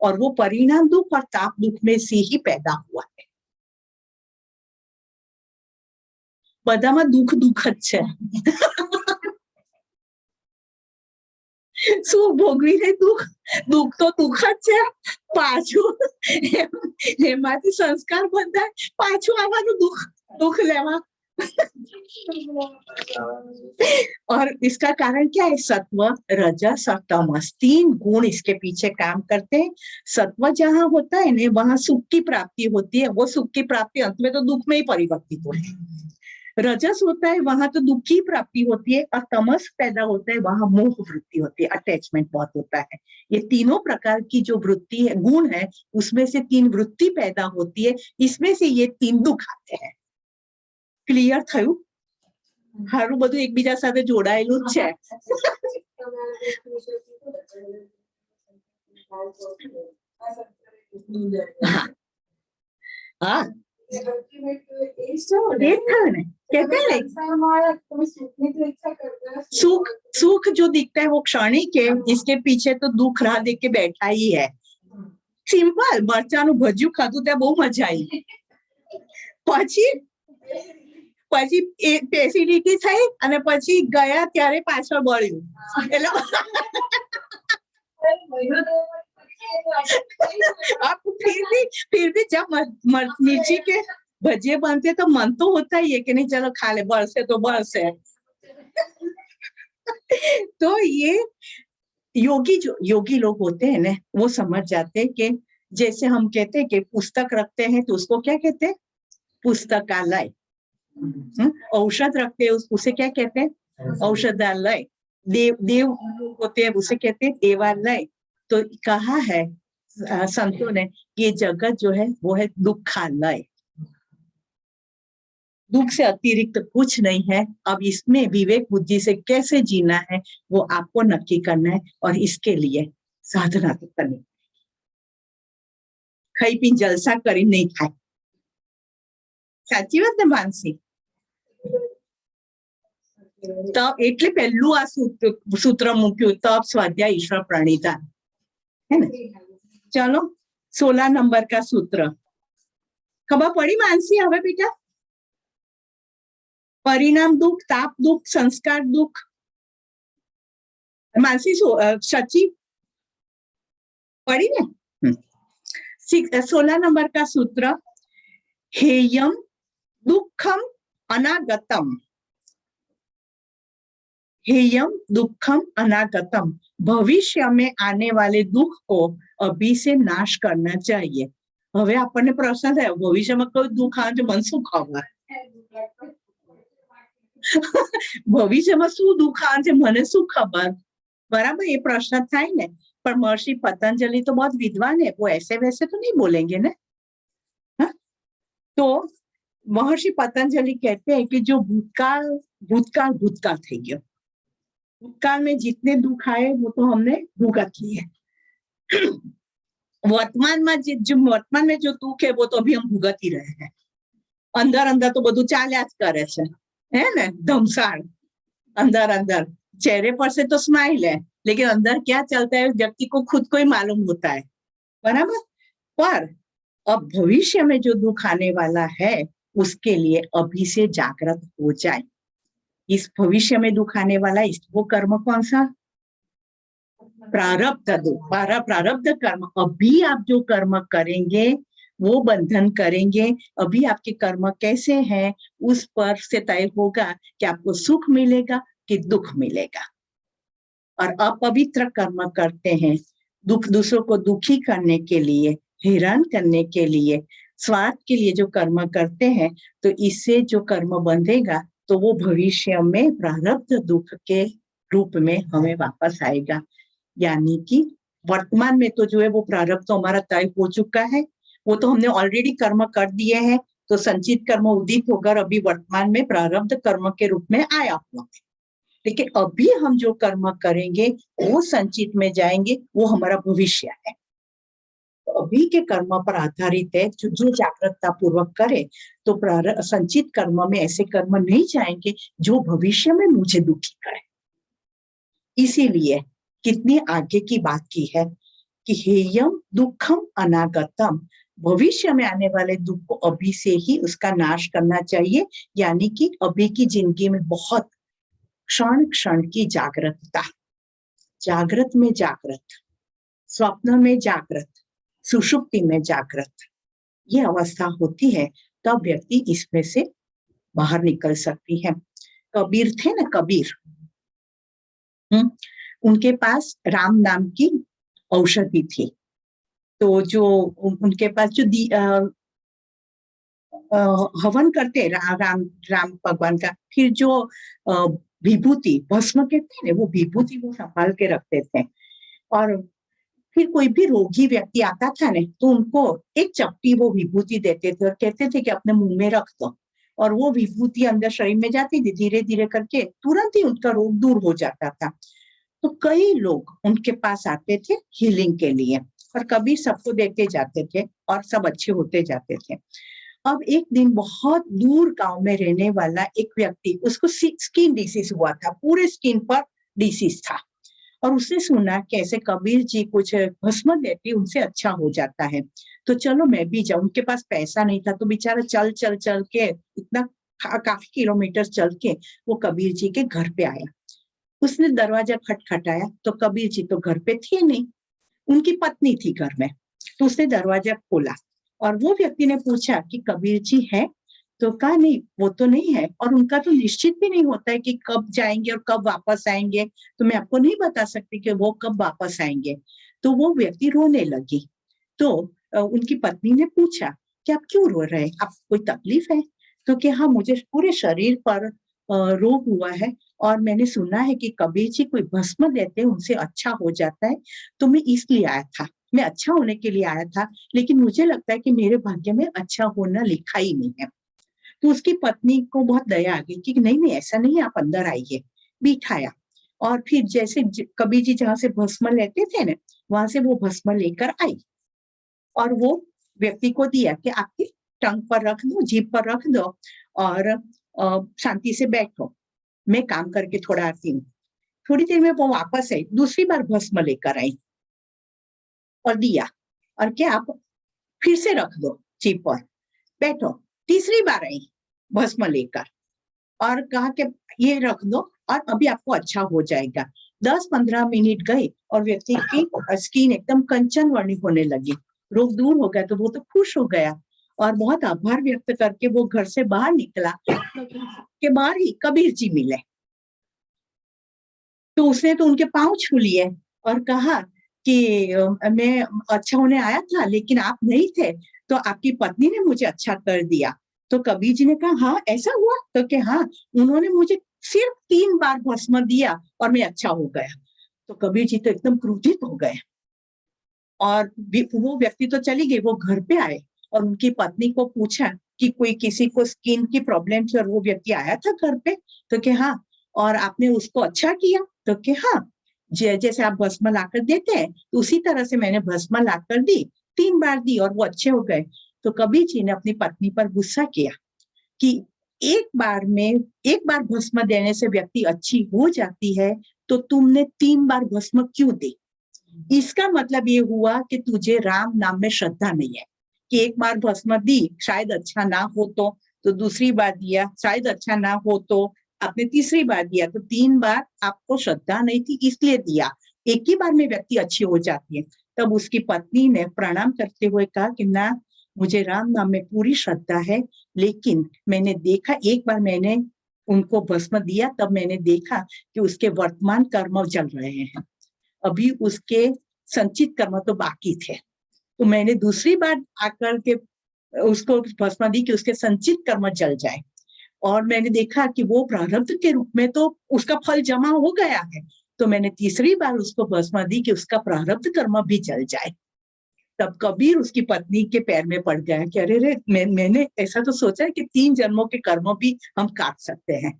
और वो परिणाम दुख और ताप दुख में से ही पैदा हुआ है. बधाમાં दुख दुख જ છે. સુખ ભોગવીને દુઃખ, દુઃખ તો દુઃખ જ છે. પાછું એમાંથી સંસ્કાર બંધાય, પાછું આવવાનું દુઃખ, દુઃખ લેવા. और इसका कारण क्या है? सत्व रजस और तमस, 3 गुण इसके पीछे काम करते हैं. सत्व जहाँ होता है ना वहां सुख की प्राप्ति होती है, वो सुख की प्राप्ति अंत में तो दुख में ही परिवर्तित होती है. रजस होता है वहां तो दुख की प्राप्ति होती है, और तमस पैदा होता है वहां मोह वृत्ति होती है, अटैचमेंट बहुत होता है. ये तीनों प्रकार की जो वृत्ति है, गुण है, उसमें से 3 वृत्ति पैदा होती है, इसमें से ये 3 दुख आते हैं. क्लियर થયું? હારું, બધું એકબીજા સાથે જોડાયેલું જ છે. હા, सुख सुख जो दिखता है वो क्षणिक है, इसके पीछे तो दुख राह देख के बैठा ही है. सिंपल, मरचाનું ભજીયું ખાધું ત્યાં બહુ મજા આવી, પછી પછી એસિડિટી થઈ અને પછી ગયા ત્યારે પાછળ બળ્યું. એટલે आप फिर भी जब मिर्ची के भजिए बनते तो मन तो होता ही है कि नहीं चलो खा ले, बरसे तो बरसे. तो ये योगी लोग होते हैं ना, वो समझ जाते हैं कि जैसे हम कहते हैं कि पुस्तक रखते हैं तो उसको क्या कहते हैं? पुस्तकालय. औषध रखते हैं उसे क्या कहते हैं? औषधालय. देव होते हैं उसे कहते हैं देवालय. तो कहा है संतों ने, ये जगत जो है वो है दुखालय. दुख से अतिरिक्त कुछ नहीं है. अब इसमें विवेक बुद्धि से कैसे जीना है वो आपको नक्की करना है, और इसके लिए साधना तो करनी. खाई पी जलसा करी नहीं खाए. साची बात ने मानसी? तो એટલે પહેલું આ સૂત્ર મૂક્યું, તપ સ્વાધ્યાય ઈશ્વર પ્રણિધાન, है ना? चलो 16 नंबर का सूत्र खबर पड़ी मानसी? હવે बेटा परिणाम दुख, ताप दुख, संस्कार दुख. मानसी सची पड़ी ने? 16 नंबर का सूत्र, हेयम दुखम अनागतम. हेयम दुखम अनागतम, भविष्य में आने वाले दुख को अभी से नाश करना चाहिए. હવે આપણને પ્રશ્ન થયો, ભવિષ્યમાં કોઈ દુઃખ આવે તો મને શું ખબર? ભવિષ્યમાં શું દુઃખ આવે છે મને શું ખબર? बराबर, ये प्रश्न થાય ને. पर महर्षि पतंजलि तो बहुत विद्वान है, वो ऐसे वैसे तो नहीं बोलेंगे ना. हा? तो महर्षि पतंजलि कहते हैं कि जो भूतकाल થઈ ગયો. भूतकाल में जितने दुख आए वो तो हमने भुगत लिए. वर्तमान में जो दुख है वो तो अभी हम भुगत ही रहे हैं. अंदर अंदर तो બધું ચાલ્યા જ કરે છે, है ना? धमसाड़ अंदर अंदर. चेहरे पर से तो स्माइल है, लेकिन अंदर क्या चलता है व्यक्ति को खुद को ही मालूम होता है. बराबर। पर अब भविष्य में जो दुख आने वाला है उसके लिए अभी से जागृत हो जाए। इस भविष्य में दुख आने वाला वो कर्म कौन सा? प्रारब्ध दुख, प्रारब्ध कर्म। अभी आप जो कर्म करेंगे वो बंधन करेंगे। अभी आपके कर्म कैसे हैं उस पर से तय होगा कि आपको सुख मिलेगा कि दुख मिलेगा। और अपवित्र कर्म करते हैं, दुख दूसरों को दुखी करने के लिए, हैरान करने के लिए, स्वार्थ के लिए जो कर्म करते हैं, तो इससे जो कर्म बंधेगा तो वो भविष्य में प्रारब्ध दुख के रूप में हमें वापस आएगा। यानी कि वर्तमान में तो जो है वो प्रारब्ध तो हमारा तय हो चुका है, वो तो हमने ऑलरेडी कर्म कर दिए हैं, तो संचित कर्म उदित होकर अभी वर्तमान में प्रारब्ध कर्म के रूप में आया हुआ है। लेकिन अभी हम जो कर्म करेंगे वो संचित में जाएंगे, वो हमारा भविष्य है। तो अभी के कर्म पर आधारित है, जो जागरूकता पूर्वक करे तो संचित कर्म में ऐसे कर्म नहीं जाएंगे जो भविष्य में मुझे दुखी करे। इसीलिए कितनी आगे की बात की है कि हेयम दुखम अनागतम, भविष्य में आने वाले दुख को अभी से ही उसका नाश करना चाहिए। यानी कि अभी की जिंदगी में बहुत क्षण क्षण की जागृतता, जागृत में जागृत, स्वप्न में जागृत, सुषुप्ति में जागृत, ये अवस्था होती है, तब व्यक्ति इसमें से बाहर निकल सकती है। कबीर थे ना, कबीर, उनके पास राम नाम की औषधि थी। तो जो उनके पास जो हवन करते राम भगवान का, फिर जो विभूति भस्म कहते हैं वो विभूति वो संभाल के रखते थे। और फिर कोई भी रोगी व्यक्ति आता था ना तो उनको एक चपटी वो विभूति देते थे और कहते थे कि अपने मुंह में रख दो, और वो विभूति अंदर शरीर में जाती थी, धीरे धीरे करके तुरंत ही उनका रोग दूर हो जाता था। तो कई लोग उनके पास आते थे हीलिंग के लिए, और कभी सबको देते जाते थे और सब अच्छे होते जाते थे। अब एक दिन बहुत दूर गांव में रहने वाला एक व्यक्ति, उसको स्किन डिसीज हुआ था, पूरे स्किन पर डिसीज था, और उसने सुना कि ऐसे कबीर जी कुछ भस्म देते उनसे अच्छा हो जाता है, तो चलो मैं भी जाऊं। उनके पास पैसा नहीं था तो बेचारा चल चल चल के इतना काफी किलोमीटर चल के वो कबीर जी के घर पे आया। उसने दरवाजा खटखटाया तो कबीर जी तो घर पे थे नहीं, उनकी पत्नी थी घर में। तो उसने दरवाजा खोला और वो व्यक्ति ने पूछा कि कबीर जी है? तो कहा नहीं, वो तो नहीं है, और उनका तो निश्चित भी नहीं होता है कि कब जाएंगे और कब वापस आएंगे, तो मैं आपको नहीं बता सकती कि वो कब वापस आएंगे। तो वो व्यक्ति रोने लगी। तो उनकी पत्नी ने पूछा कि आप क्यों रो रहे हैं, आपको कोई तकलीफ है? तो कि हाँ, मुझे पूरे शरीर पर रोग हुआ है और मैंने सुना है कि कबीर जी कोई भस्म देते हैं उनसे अच्छा हो जाता है, तो मैं इसलिए आया था, मैं अच्छा होने के लिए आया था, लेकिन मुझे लगता है कि मेरे भाग्य में अच्छा होना लिखा ही नहीं है। तो उसकी पत्नी को बहुत दया आ गई कि नहीं नहीं ऐसा नहीं है, आप अंदर आइए। बिठाया और फिर जैसे कबीर जी जहां से भस्म लेते थे ना, वहां से वो भस्म लेकर आई और वो व्यक्ति को दिया कि आपकी टंग पर रख दो, जीभ पर रख दो और शांति से बैठो, मैं काम करके थोड़ा आती हूँ। थोड़ी देर में वो वापस आई, दूसरी बार भस्म लेकर आई और दिया, और क्या आप फिर से रख दो जीभ पर, बैठो। तीसरी बार आई भस्म लेकर और कहा कि ये रख दो और अभी आपको अच्छा हो जाएगा। 10-15 मिनट गए और व्यक्ति की स्किन एकदम कंचन वर्णी होने लगी, रोग दूर हो गया। तो वो तो खुश हो गया और बहुत आभार व्यक्त करके वो घर से बाहर निकला के बाहर ही कबीर जी मिले। तो उसने तो उनके पांव छू लिए और कहा कि मैं अच्छा होने आया था लेकिन आप नहीं थे, तो आपकी पत्नी ने मुझे अच्छा कर दिया। तो कबीर जी ने कहा हाँ ऐसा हुआ? तो कि हाँ, उन्होंने मुझे सिर्फ 3 बार भस्म दिया और मैं अच्छा हो गया। तो कबीर जी तो एकदम क्रोधित हो गए और वो व्यक्ति तो चली गई। वो घर पे आए और उनकी पत्नी को पूछा कि कोई किसी को स्किन की प्रॉब्लम थी और वो व्यक्ति आया था घर पे? तो कि हाँ, और आपने उसको अच्छा किया? तो कि हाँ, जैसे आप भस्म लाकर देते हैं तो उसी तरह से मैंने भस्म लाकर दी, 3 बार दी और वो अच्छे हो गए। तो कबीर जी ने अपनी पत्नी पर गुस्सा किया कि एक बार भस्म देने से व्यक्ति अच्छी हो जाती है, तो तुमने 3 बार भस्म क्यों दी? इसका मतलब ये हुआ कि तुझे राम नाम में श्रद्धा नहीं है, कि एक बार भस्म दी, शायद अच्छा ना हो तो दूसरी बार दिया, शायद अच्छा ना हो तो आपने तीसरी बार दिया, तो 3 बार आपको श्रद्धा नहीं थी इसलिए दिया। एक ही बार में व्यक्ति अच्छी हो जाती है। तब उसकी पत्नी ने प्रणाम करते हुए कहा कि ना, मुझे राम नाम में पूरी श्रद्धा है, लेकिन मैंने देखा, एक बार मैंने उनको भस्म दिया, तब मैंने देखा कि उसके वर्तमान कर्म चल रहे हैं, अभी उसके संचित कर्म तो बाकी थे। तो मैंने दूसरी बार आकर के उसको भस्म दी कि उसके संचित कर्म जल जाए, और मैंने देखा कि वो प्रारब्ध के रूप में तो उसका फल जमा हो गया है, तो मैंने तीसरी बार उसको भस्म दी कि उसका प्रारब्ध कर्म भी जल जाए। तब कबीर उसकी पत्नी के पैर में पड़ गया कि अरे रे, मैंने ऐसा तो सोचा है कि 3 जन्मों के कर्म भी हम काट सकते हैं,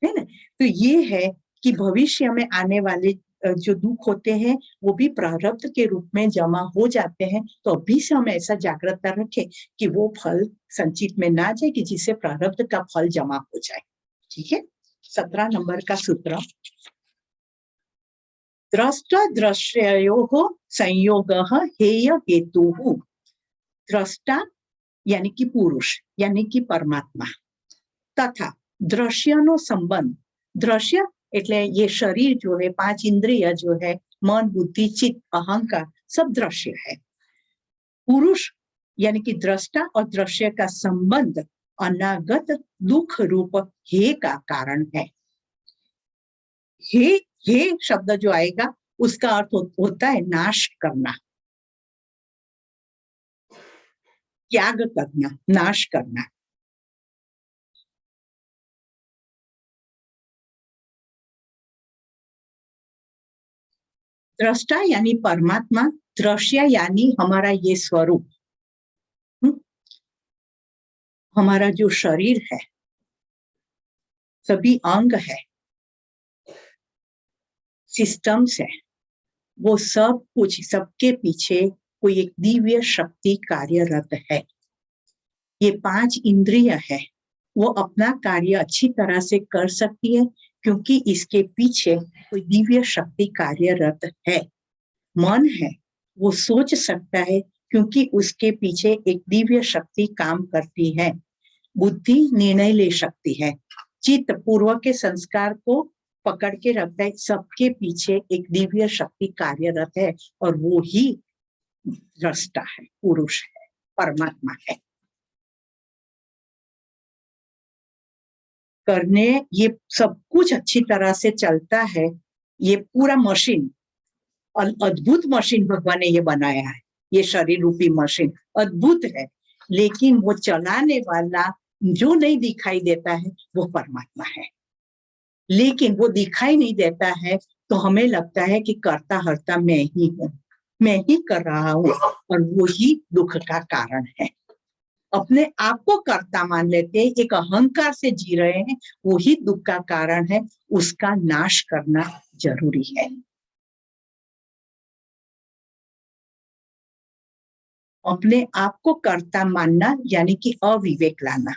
है ना। तो ये है कि भविष्य में आने वाले जो दुख होते हैं वो भी प्रारब्ध के रूप में जमा हो जाते हैं। तो अभी से हम ऐसा जागृतता रखें कि वो फल संचित में ना जाए, कि जिससे प्रारब्ध का फल जमा हो जाए। ठीक है। 17 नंबर का सूत्र, दृष्ट दृश्ययोः संयोगः हेय हेतुः। दृष्टा यानी कि पुरुष, यानी कि परमात्मा, तथा दृश्यનો संबंध, दृश्य એટલે ये शरीर जो है, 5 इंद्रिय जो है, मन बुद्धि चित्त अहंकार, सब दृश्य है। पुरुष यानी कि दृष्टा और दृश्य का संबंध अनागत दुख रूप हे का कारण है। हे शब्द जो आएगा उसका अर्थ होता है नाश करना, त्याग करना, नाश करना। दृष्टा यानी परमात्मा, दृश्य यानी हमारा ये स्वरूप, हमारा जो शरीर है, सभी अंग है, सिस्टम्स है, वो सब कुछ, सबके पीछे कोई एक दिव्य शक्ति कार्यरत है। ये 5 इंद्रिय है, वो अपना कार्य अच्छी तरह से कर सकती है क्योंकि इसके पीछे कोई दिव्य शक्ति कार्यरत है। मन है, वो सोच सकता है क्योंकि उसके पीछे एक दिव्य शक्ति काम करती है। बुद्धि निर्णय ले सकती है। चित्त पूर्व के संस्कार को पकड़ के रखता है। सबके पीछे एक दिव्य शक्ति कार्यरत है और वो ही दृष्टा है, पुरुष है, परमात्मा है। करने ये सब कुछ अच्छी तरह से चलता है। ये पूरा मशीन, अद्भुत मशीन भगवान ने ये बनाया है। ये शरीर रूपी मशीन अद्भुत है, लेकिन वो चलाने वाला जो नहीं दिखाई देता है वो परमात्मा है। लेकिन वो दिखाई नहीं देता है तो हमें लगता है कि कर्ता हर्ता मैं ही हूँ, मैं ही कर रहा हूँ, और वो ही दुख का कारण है। अपने आप को कर्ता मान लेते हैं, एक अहंकार से जी रहे हैं, वो ही दुख का कारण है। उसका नाश करना जरूरी है। अपने आप को कर्ता मानना यानी कि अविवेक लाना।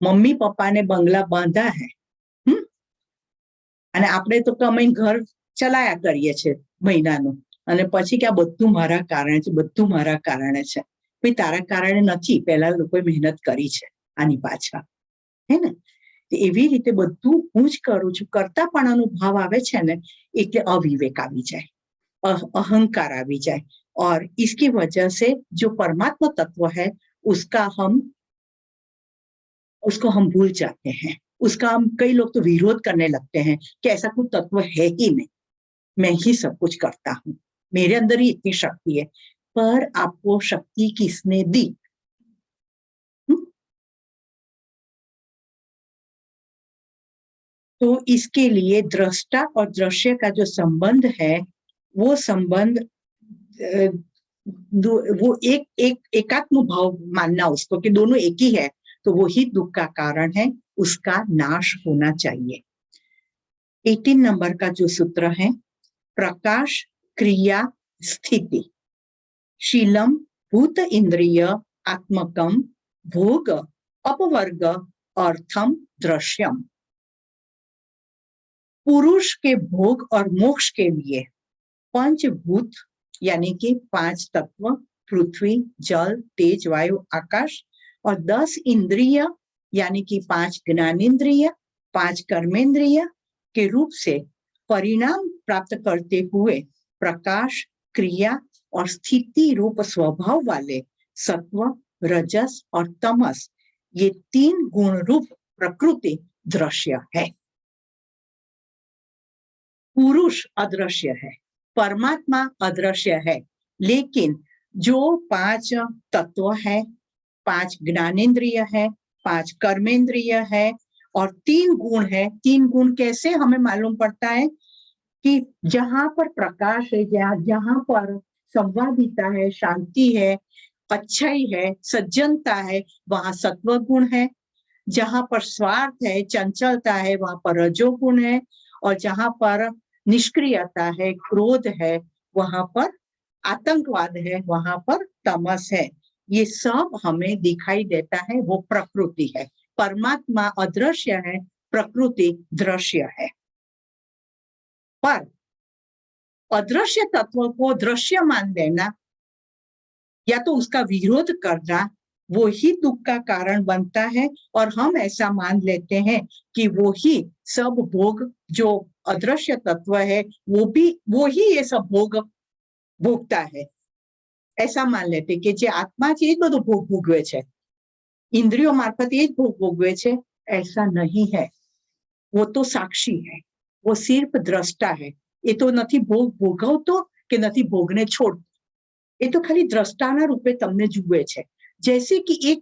मम्मी पप्पा ने बंगला बांधा है, અને આપણે તો કમાઈને ઘર ચલાયા કરીએ છીએ મહિનાનું, અને પછી કે આ બધું મારા કારણે છે, બધું મારા કારણે છે। ભાઈ તારા કારણે નથી, પહેલા લોકોએ મહેનત કરી છે આની પાછળ, હે ને। એવી રીતે બધું હું જ કરું છું, કર્તાપણાનો ભાવ આવે છે ને એટલે અવિવેક આવી જાય, अहंकार आ भी जाए, और इसकी वजह से जो परमात्मा तत्व है उसको हम भूल जाते हैं। उसका हम, कई लोग तो विरोध करने लगते हैं कि ऐसा कोई तत्व है ही नहीं, मैं ही सब कुछ करता हूँ, मेरे अंदर ही इतनी शक्ति है। पर आपको शक्ति किसने दी? तो इसके लिए दृष्टा और दृश्य का जो संबंध है वो संबंध वो एकात्म भाव मानना उसको कि दोनों एक ही है, तो वो ही दुख का कारण है, उसका नाश होना चाहिए। 18 नंबर का जो सूत्र है, प्रकाश क्रिया स्थिति शीलम भूत इंद्रिय आत्मकम भोग अपवर्ग अर्थम दृश्यम। पुरुष के भोग और मोक्ष के लिए पंचभूत यानी कि 5 तत्व, पृथ्वी, जल, तेज, वायु, आकाश और 10 इंद्रिय यानी कि 5 ज्ञानेन्द्रिय, 5 कर्मेंद्रिय के रूप से परिणाम प्राप्त करते हुए प्रकाश, क्रिया और स्थिति रूप स्वभाव वाले सत्व, रजस और तमस, ये 3 गुण रूप प्रकृति दृश्य है। पुरुष अदृश्य है, परमात्मा अदृश्य है, लेकिन जो 5 तत्व है, 5 ज्ञानेन्द्रिय है, 5 कर्मेंद्रिय है और 3 गुण है। 3 गुण कैसे हमें मालूम पड़ता है कि जहां पर प्रकाश है, जहां पर संवादिता है, शांति है, अच्छाई है, सज्जनता है, वहां सत्व गुण है। जहां पर स्वार्थ है, चंचलता है, वहां पर रजोगुण है। और जहां पर निष्क्रियता है, क्रोध है, वहां पर आतंकवाद है, वहां पर तमस है। ये सब हमें दिखाई देता है, वो प्रकृति है। परमात्मा अदृश्य है, प्रकृति दृश्य है। पर अदृश्य तत्व को दृश्य मान देना या तो उसका विरोध करना, वो ही दुख का कारण बनता है। और हम ऐसा मान लेते हैं कि वो ही सब भोग, जो अदृश्य तत्व है, वो ही ये सब भोग भोगता है। ऐसा मान लेते कि जे आत्मा છે એ જ બધું ભોગ ભોગવે છે, इंद्रियों मार्फत ये भोग भोगवे છે। ऐसा नहीं है, वो तो साक्षी है, वो सिर्फ દ્રષ્ટા है। ये तो નથી ભોગ ભોગવતો કે નથી ભોગને છોડતો, ये तो खाली દ્રષ્ટાના રૂપે તમને જુએ છે। जैसे कि एक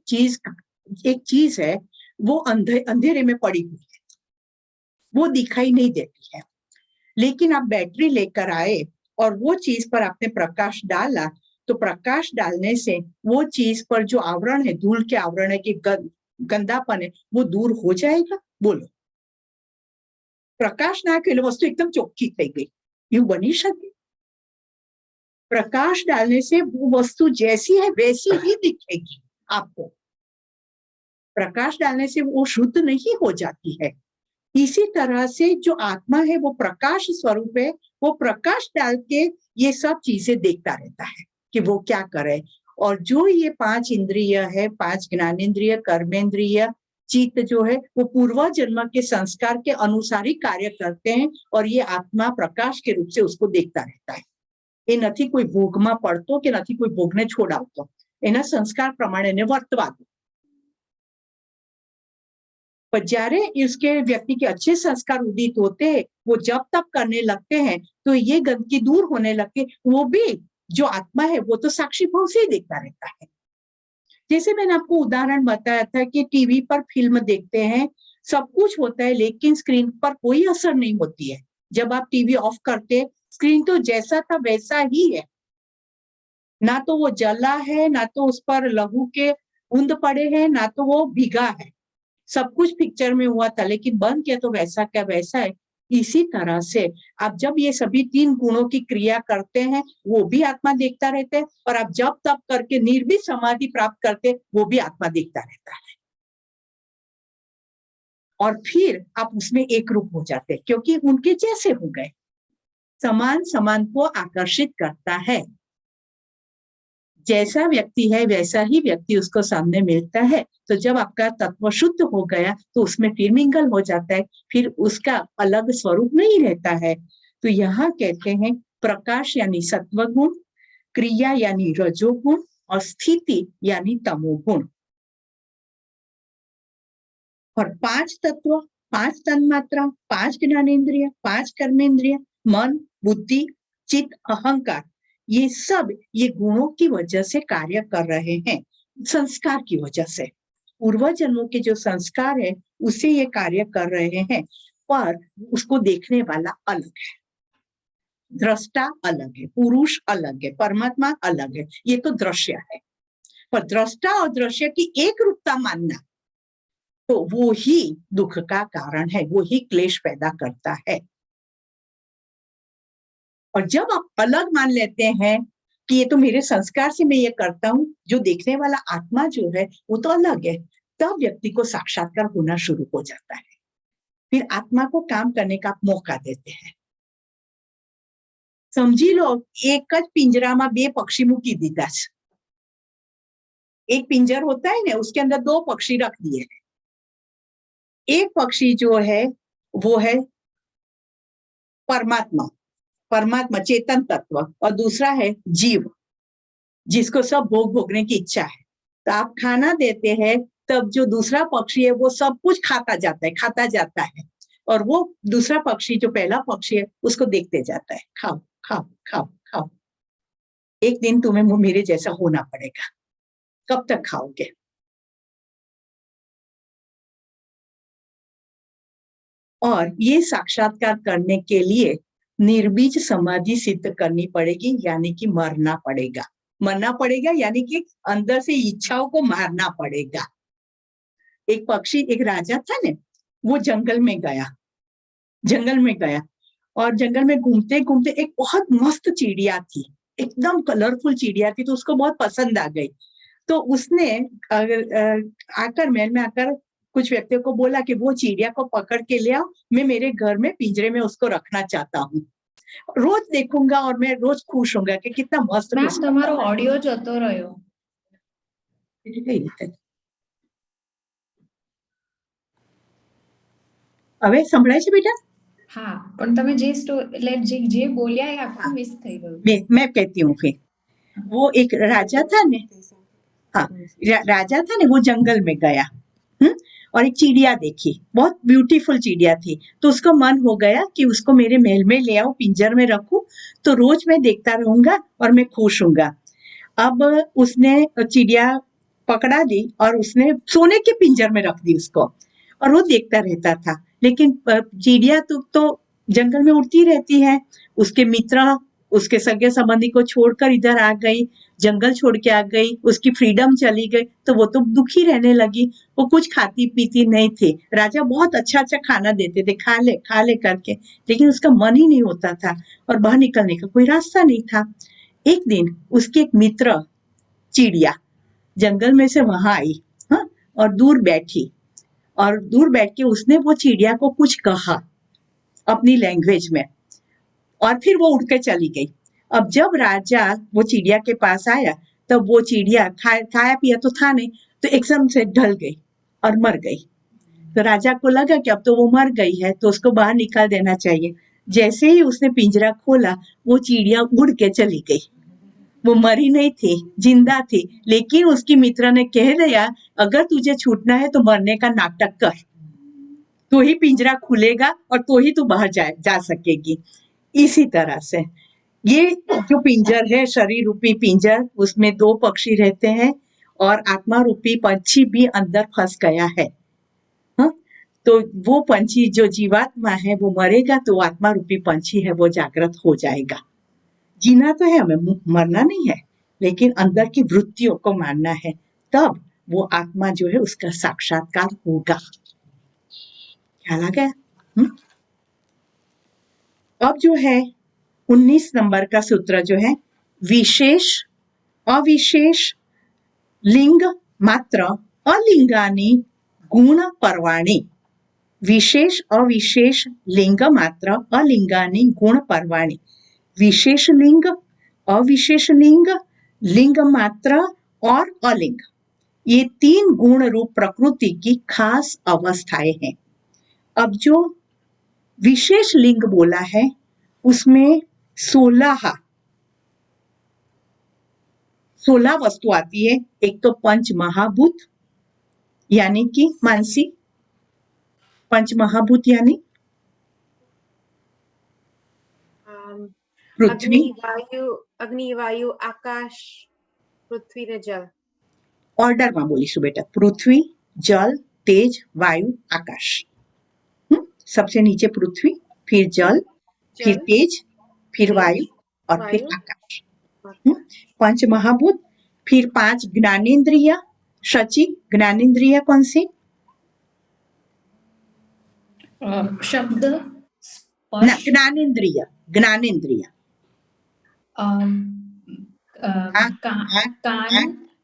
चीज है, वो अंधेरे में पड़ी हुई है, वो दिखाई नहीं देती है। लेकिन आप बैटरी लेकर आए और वो चीज पर आपने प्रकाश डाला, तो प्रकाश डालने से वो चीज पर जो आवरण है, धूल के आवरण है कि गंदापन है, वो दूर हो जाएगा। बोलो, प्रकाश नाखेलो वस्तु एकदम ચોખ્ખી થઈ ગઈ, એવું બની શકે? प्रकाश डालने से वो वस्तु जैसी है वैसी ही दिखेगी आपको। प्रकाश डालने से वो शुद्ध नहीं हो जाती है। इसी तरह से जो आत्मा है वो प्रकाश स्वरूप है, वो प्रकाश डाल के ये सब चीजें देखता रहता है कि वो क्या करे। और जो ये 5 इंद्रिय है, 5 ज्ञानेन्द्रिय, कर्मेंद्रिय, चित्त जो है, वो पूर्व जन्म के संस्कार के अनुसार ही कार्य करते हैं और ये आत्मा प्रकाश के रूप से उसको देखता रहता है। એ નથી કોઈ ભોગમાં પડતો કે નથી કોઈ ભોગને છોડાવતો, એના સંસ્કાર પ્રમાણે એને વર્તવા દો। पर જ્યારે इसके व्यक्ति के अच्छे संस्कार उदित होते हैं, वो जब तब करने लगते हैं तो ये गंदगी दूर होने लगती है। वो भी जो आत्मा है वो तो साक्षी भाव से ही देखता रहता है। जैसे मैंने आपको उदाहरण बताया था कि टीवी पर फिल्म देखते हैं, सब कुछ होता है लेकिन स्क्रीन पर कोई असर नहीं होती है। जब आप टीवी ऑफ करते, स्क्रीन तो जैसा था वैसा ही है, ना तो वो जला है, ना तो उस पर लहू के बूंद पड़े हैं, ना तो वो भीगा है। सब कुछ पिक्चर में हुआ था, लेकिन बंद किया तो वैसा क्या वैसा है। इसी तरह से आप जब ये सभी 3 गुणों की क्रिया करते हैं, वो भी आत्मा देखता रहता है। और आप जब तब करके निर्भीक समाधि प्राप्त करते, वो भी आत्मा देखता रहता है। और फिर आप उसमें एक रूप हो जाते हैं, क्योंकि उनके जैसे हो गए। समान समान को आकर्षित करता है। जैसा व्यक्ति है वैसा ही व्यक्ति उसको सामने मिलता है। तो जब आपका तत्व शुद्ध हो गया तो उसमें फिर मिंगल हो जाता है, फिर उसका अलग स्वरूप नहीं रहता है। तो यहाँ कहते हैं प्रकाश यानी सत्वगुण, क्रिया यानी रजोगुण और स्थिति यानी तमोगुण। और 5 तत्व, 5 तन्मात्रा, 5 ज्ञानेन्द्रिय, 5 कर्मेंद्रिय, मन, बुद्धि, चित्त, अहंकार, ये सब ये गुणों की वजह से कार्य कर रहे हैं, संस्कार की वजह से। पूर्व जन्मों के जो संस्कार है उसे ये कार्य कर रहे हैं। पर उसको देखने वाला अलग है, दृष्टा अलग है, पुरुष अलग है, परमात्मा अलग है। ये तो दृश्य है। पर दृष्टा और दृश्य की एक रूपता मानना, तो वो ही दुख का कारण है, वो ही क्लेश पैदा करता है। और जब आप अलग मान लेते हैं कि ये तो मेरे संस्कार से मैं ये करता हूं, जो देखने वाला आत्मा जो है वो तो अलग है, तब व्यक्ति को साक्षात्कार होना शुरू हो जाता है। फिर आत्मा को काम करने का मौका देते हैं। समझी लो, एक ज पिंजराમાં બે પક્ષી મૂકી દીધા છે। एक पिंजर होता है ना, उसके अंदर 2 पक्षी रख दिए हैं। एक पक्षी जो है वो है परमात्मा, परमात्मा चेतन तत्व, और दूसरा है जीव, जिसको सब भोग भोगने की इच्छा है। तो आप खाना देते हैं तब जो दूसरा पक्षी है वो सब कुछ खाता जाता है, और वो दूसरा पक्षी जो पहला पक्षी है उसको देखते जाता है, खाओ खाओ खाओ खाओ। एक दिन तुम्हें मेरे जैसा होना पड़ेगा, कब तक खाओगे? और ये साक्षात्कार करने के लिए निर्बीज समाधि सिद्ध करनी पड़ेगी, यानी कि मरना पड़ेगा, यानी कि अंदर से इच्छाओं को मारना पड़ेगा। एक पक्षी, एक राजा था ने, वो जंगल में गया और जंगल में घूमते घूमते एक बहुत मस्त चिड़िया थी, एकदम कलरफुल चिड़िया थी, तो उसको बहुत पसंद आ गई। तो उसने आकर महल में आकर कुछ व्यक्तियों को बोला कि वो चिड़िया को पकड़ के ले आओ, मैं मेरे घर में पिंजरे में उसको रखना चाहता हूँ, रोज देखूंगा और मैं रोज खुश होऊंगा कि कितना मस्त। मैम તમારો ઓડિયો જતો રહ્યો। હવે સંભળાય છે બેટા? હા, પણ તમે જે બોલ્યા એ આખું મિસ થઈ ગયું। मैं कहती हूँ फिर। वो एक राजा था ने, हाँ, राजा था ने, वो जंगल में गया और एक चिड़िया देखी, बहुत ब्यूटीफुल चिड़िया थी। तो उसको मन हो गया कि उसको मेरे महल में ले आओ, पिंजर में रखूं, तो रोज मैं देखता रहूंगा और मैं खुश होऊंगा। अब उसने चिड़िया पकड़ा दी और उसने सोने के पिंजर में रख दी उसको, और वो देखता रहता था। लेकिन चिड़िया तो जंगल में उड़ती रहती है, उसके मित्र, उसके सगे संबंधी को छोड़कर इधर आ गई, जंगल छोड़ के आ गई, उसकी फ्रीडम चली गई, तो वो तो दुखी रहने लगी। वो कुछ खाती पीती नहीं थी। राजा बहुत अच्छा अच्छा खाना देते थे, खा ले करके, लेकिन उसका मन ही नहीं होता था और बाहर निकलने का कोई रास्ता नहीं था। एक दिन उसकी एक मित्र चिड़िया जंगल में से वहां आई, हाँ, और दूर बैठ के उसने वो चिड़िया को कुछ कहा अपनी लैंग्वेज में, और फिर वो उड़ के चली गई। अब जब राजा वो चिड़िया के पास आया, तब वो चिड़िया खाया पिया तो था नहीं, तो एकदम से ढल गई और मर गई। तो राजा को लगा कि अब तो वो मर गई है, तो उसको बाहर निकाल देना चाहिए। जैसे ही उसने पिंजरा खोला, वो चिड़िया उड़ के चली गई। वो मरी नहीं थी, जिंदा थी, लेकिन उसकी मित्र ने कह दिया, अगर तुझे छूटना है तो मरने का नाटक कर, तो ही पिंजरा खुलेगा और तो ही तू बाहर जा सकेगी। इसी तरह से ये जो पिंजर है, शरीर रूपी पिंजर, उसमें 2 पक्षी रहते हैं और आत्मा रूपी पंछी भी अंदर फंस गया है। हाँ? तो वो पंछी जो जीवात्मा है वो मरेगा, तो आत्मा रूपी पंछी है वो जागृत हो जाएगा। जीना तो है, हमें मरना नहीं है, लेकिन अंदर की वृत्तियों को मारना है, तब वो आत्मा जो है उसका साक्षात्कार होगा। ख्याल आ गया? अब जो है 19 नंबर का सूत्र जो है, विशेष अविशेष लिंग मात्र अलिंगानी गुण पर्वाणी। विशेष अविशेष लिंग मात्र अलिंगानी गुण पर्वाणी। विशेष लिंग, अविशेष लिंग, लिंग मात्र और अलिंग, ये 3 गुण रूप प्रकृति की खास अवस्थाएं हैं। अब जो विशेष लिंग बोला है उसमें 16 वस्तु आती है। एक तो पंच महाभूत, यानी कि मानसी, पंच महाभूत यानी पृथ्वी, अग्नि वायु आकाश, पृथ्वी ने जल। ऑर्डर में बोलीशु बेटा, पृथ्वी, जल, तेज, वायु, आकाश। सबसे नीचे पृथ्वी, फिर जल, फिर तेज, फिर वायु और फिर आकाश। पंच महाभूत, फिर 5 ज्ञानेंद्रिय। शची, ज्ञानेंद्रिय कौन सी? शब्द, ज्ञानेंद्रिय, ज्ञानेंद्रिय कान,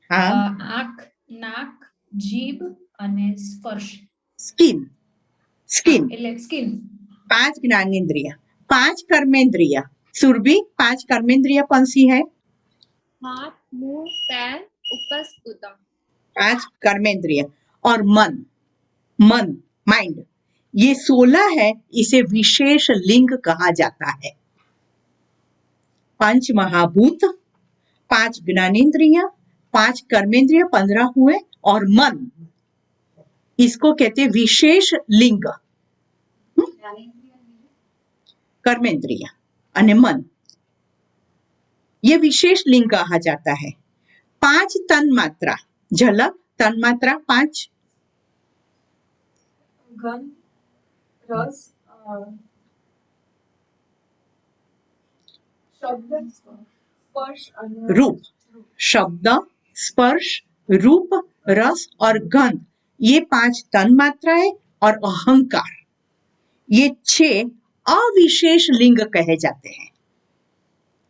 आंख, नाक, जीभ અને સ્પર્શ। स्किन, स्किन, એટલે સ્કિન. 5 ज्ञानेंद्रिय, 5 कर्मेंद्रिय. सुरभि, 5 कर्मेंद्रिय कौन सी है? हाथ, मुंह, पैर, ऊपर, उदम. 5 कर्मेंद्रिय. और मन, मन, माइंड, ये 16 है. इसे विशेष लिंग कहा जाता है. 5 महाभूत, 5 ज्ञानेंद्रिय, 5 कर्मेंद्रिय, 15 हुए, और मन, इसको कहते हैं विशेष लिंग. कर्मेंद्रिय અને मन, ये विशेष लिंग कहा जाता है. 5 तन मात्रा, झलक तन मात्रा 5. गंध, रस, शब्द, स्पर्श और रूप, शब्द, स्पर्श, रूप, रस और गंध, ये 5 तन मात्राएं. और अहंकार, ये 6 अविशेष लिंग कहे जाते हैं.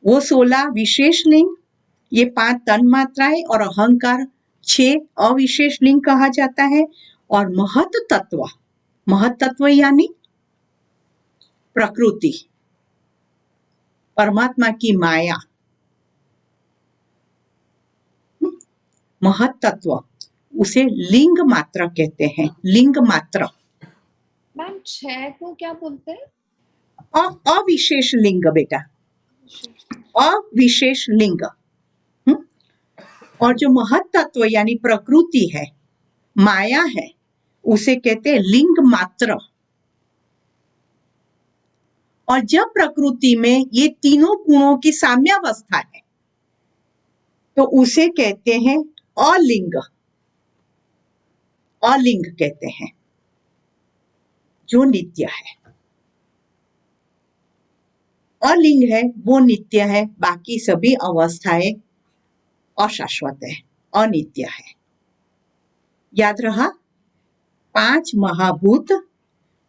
वो 16 विशेष लिंग, ये 5 तन मात्राएं और अहंकार 6 अविशेष लिंग कहा जाता है. और महत तत्व, महत तत्व यानी प्रकृति, परमात्मा की माया, महत तत्व, उसे लिंग मात्र कहते हैं. लिंग मात्र. मैम 6 को क्या बोलते हैं? अविशेष लिंग बेटा, अविशेष लिंग. और जो महत तत्व यानी प्रकृति है, माया है, उसे कहते हैं लिंग मात्र. और जब प्रकृति में ये तीनों गुणों की साम्यावस्था है तो उसे कहते हैं अलिंग. अलिंग कहते हैं, जो नित्य है. अलिंग है वो नित्य है, बाकी सभी अवस्थाएं अशाश्वत है, अनित्य है. याद रहा? 5 महाभूत,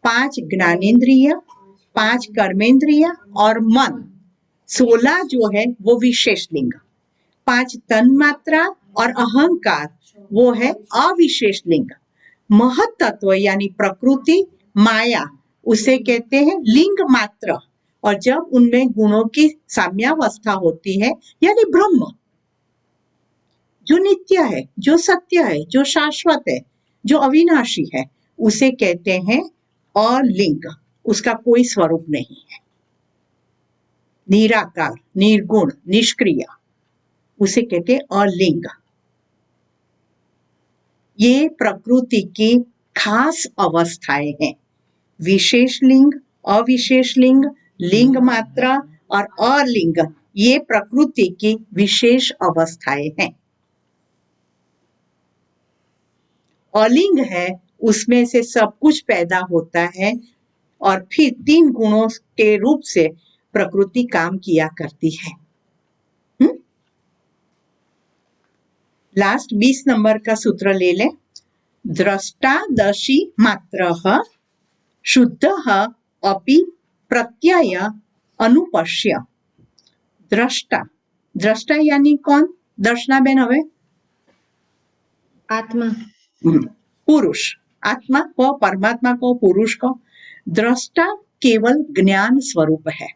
5 ज्ञानेंद्रिय, 5 कर्मेंद्रिय और मन, 16 जो है वो विशेष लिंग. 5 तन मात्रा और अहंकार वो है अविशेष लिंग. महत तत्व यानी प्रकृति, माया, उसे कहते हैं लिंग मात्र. और जब उनमें गुणों की साम्यावस्था होती है यानी ब्रह्म, जो नित्य है, जो सत्य है, जो शाश्वत है, जो अविनाशी है, उसे कहते हैं अलिंग. उसका कोई स्वरूप नहीं है, निराकार, निर्गुण, निष्क्रिय, उसे कहते हैं अलिंग. ये प्रकृति की खास अवस्थाएं हैं. विशेष लिंग, अविशेष लिंग, लिंग मात्रा और अलिंग, ये प्रकृति की विशेष अवस्थाएं हैं. अलिंग है, उसमें से सब कुछ पैदा होता है और फिर 3 गुणों के रूप से प्रकृति काम किया करती है. लास्ट 20 नंबर का सूत्र ले लें. द्रष्टादशी मात्रः शुद्धः अपि प्रत्यय अनुपश्य. દ્રષ્ટા, દ્રષ્ટા यानी कौन? दर्शनाबेन હવે આત્મા. पुरुष, आत्मा को, परमात्मा को, पुरुष को. दृष्टा केवल ज्ञान स्वरूप है.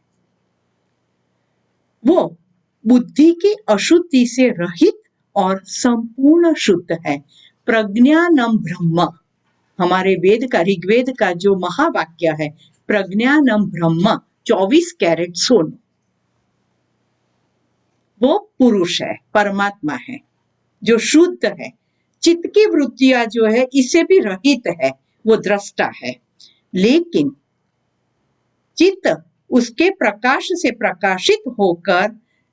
वो बुद्धि की अशुद्धि से रहित और संपूर्ण शुद्ध है. प्रज्ञानम ब्रह्म, हमारे वेद का, ऋग्वेद का जो महावाक्य है, प्रज्ञानम ब्रह्म, 24 कैरेट सोना, वो पुरुष है, परमात्मा है, जो शुद्ध है. चित्त की वृत्तियां जो है इससे भी रहित है, वो दृष्टा है. लेकिन चित्त उसके प्रकाश से प्रकाशित होकर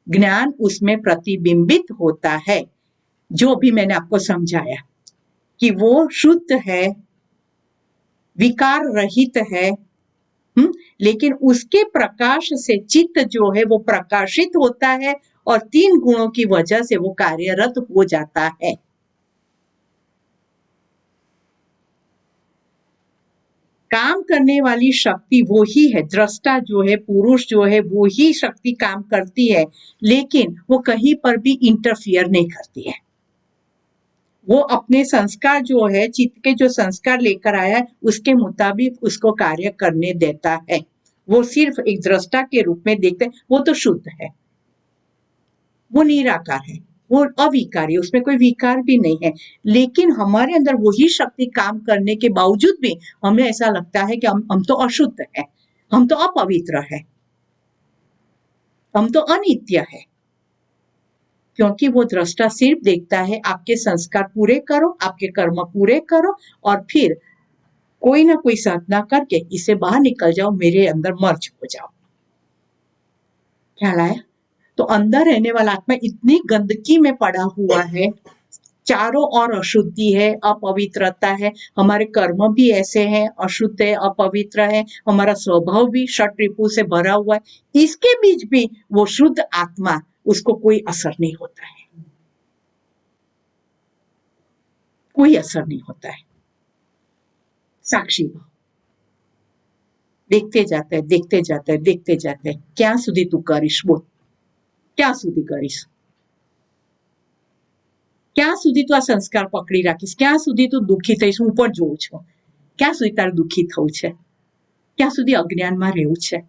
ज्ञान उसमें प्रतिबिंबित होता है. जो भी मैंने आपको समझाया कि वो शुद्ध है, विकार रहित है, लेकिन उसके प्रकाश से चित्त जो है वो प्रकाशित होता है और 3 गुणों की वजह से वो कार्यरत हो जाता है. काम करने वाली शक्ति वो ही है, दृष्टा जो है, पुरुष जो है, वो ही शक्ति काम करती है, लेकिन वो कहीं पर भी इंटरफियर नहीं करती है. वो अपने संस्कार जो है, चित्त के जो संस्कार लेकर आया है उसके मुताबिक उसको कार्य करने देता है। वो सिर्फ एक दृष्टा के रूप में देखते हैं, वो तो शुद्ध है, वो निराकार है, वो अविकारी, उसमें कोई विकार भी नहीं है। लेकिन हमारे अंदर वही शक्ति काम करने के बावजूद भी हमें ऐसा लगता है कि हम तो अशुद्ध है, हम तो अपवित्र है, हम तो अनित्य है। क्योंकि वो दृष्टा सिर्फ देखता है आपके संस्कार पूरे करो, आपके कर्म पूरे करो और फिर कोई ना कोई साधना करके इससे बाहर निकल जाओ, मेरे अंदर मर्ज हो जाओ। ख्याल आया? तो अंदर रहने वाला आत्मा इतनी गंदगी में पड़ा हुआ है, चारों ओर अशुद्धि है, अपवित्रता है, हमारे कर्म भी ऐसे हैं, अशुद्ध है, अपवित्र है, हमारा स्वभाव भी षट रिपु से भरा हुआ है, इसके बीच भी वो शुद्ध आत्मा, उसको कोई असर नहीं होता है, कोई असर नहीं होता है। साक्षी भाव देखते जाता है, देखते जाता है, देखते जाता है। क्या सुधी तू करीश? बोल, क्या सुधी करीश? ક્યાં સુધી તું આ સંસ્કાર પકડી રાખીશ? ક્યાં સુધી તું દુઃખી થઈશ? હું પણ જોઉં છું ક્યાં સુધી તારે દુઃખી થવું છે, ક્યાં સુધી અજ્ઞાનમાં રહેવું છે,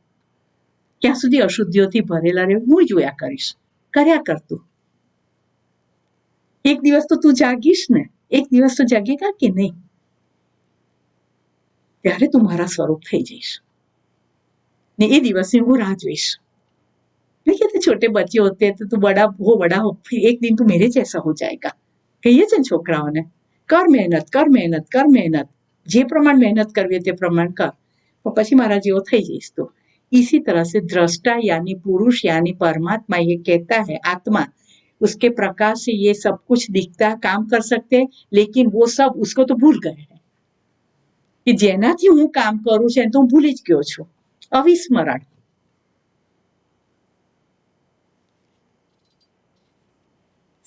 ક્યાં સુધી અશુદ્ધિઓથી ભરેલા રહેવું, હું જોયા કરીશ, કર્યા કર તું। એક દિવસ તો તું જાગીશ ને, એક દિવસ તો જાગેગા કે નહીં, ત્યારે તું મારા સ્વરૂપ થઈ જઈશ ને એ દિવસની હું રાહ જોઈશ। नहीं कहते छोटे बच्चे होते हैं तो तू बड़ा हो, फिर एक दिन तू मेरे जैसा हो जाएगा। कहिए छे छोकराओने, कर मेहनत, कर मेहनत, कर मेहनत, जे प्रमाण मेहनत करवी ते प्रमाण कर, तो पछी मारा जेवो थई जईश। तो इसी तरह से दृष्टा यानी पुरुष यानी परमात्मा ये कहता है, आत्मा, उसके प्रकाश से ये सब कुछ दिखता, काम कर सकते हैं, लेकिन वो सब उसको तो भूल गए हैं कि जेनाथी हूँ काम करूं छे तो हूँ भूली ज गयो छुं, अविस्मरण।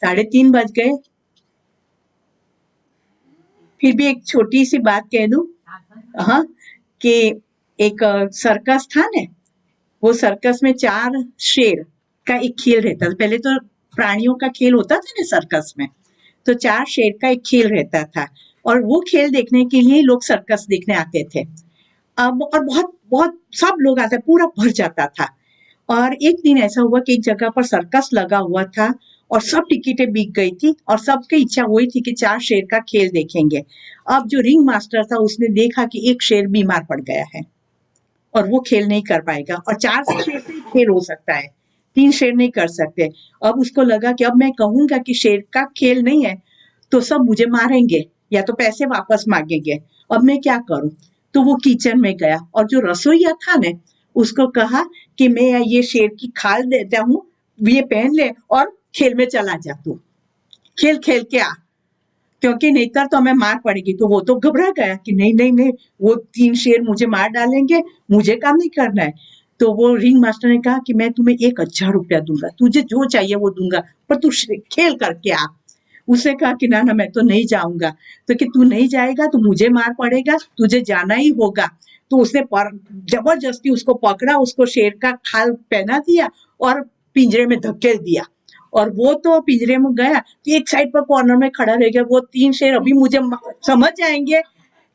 3:30 बज गए। फिर भी एक छोटी सी बात कह दूं, हाँ, कि एक सर्कस था ने, वो सर्कस में 4 शेर का एक खेल रहता था। पहले तो प्राणियों का खेल होता था ना सर्कस में, तो 4 शेर का एक खेल रहता था और वो खेल देखने के लिए लोग सर्कस देखने आते थे। अब और बहुत बहुत सब लोग आते, पूरा भर जाता था। और एक दिन ऐसा हुआ कि एक जगह पर सर्कस लगा हुआ था और सब टिकटें बिक गई थी और सबकी इच्छा हुई थी कि 4 शेर का खेल देखेंगे। अब जो रिंग मास्टर था उसने देखा कि एक शेर बीमार पड़ गया है और वो खेल नहीं कर पाएगा और 4 शेर से खेल हो सकता है, 3 शेर नहीं कर सकते। अब उसको लगा कि अब मैं कहूंगा कि शेर का खेल नहीं है तो सब मुझे मारेंगे या तो पैसे वापस मांगेंगे, अब मैं क्या करूं? तो वो किचन में गया और जो रसोईया था ने उसको कहा कि मैं ये शेर की खाल देता हूँ, ये पहन ले और खेल में चला जा, तू खेल खेल के आ, क्योंकि नहीं तो हमें मार पड़ेगी। तो वो तो घबरा गया कि नहीं नहीं नहीं, वो 3 शेर मुझे मार डालेंगे, मुझे काम नहीं करना है। तो वो रिंग मास्टर ने कहा कि मैं तुम्हें 1000 रुपया दूंगा, तुझे जो चाहिए वो दूंगा, पर तू खेल करके आ। उसने कहा कि ना ना मैं तो नहीं जाऊंगा। तो कि तू नहीं जाएगा तो मुझे मार पड़ेगा, तुझे जाना ही होगा। तो उसने जबरदस्ती उसको पकड़ा, उसको शेर का खाल पहना दिया और पिंजरे में धकेल दिया और वो तो पिंजरे में गया तो एक साइड पर कॉर्नर में खड़ा रह गया। वो 3 शेर अभी मुझे समझ जाएंगे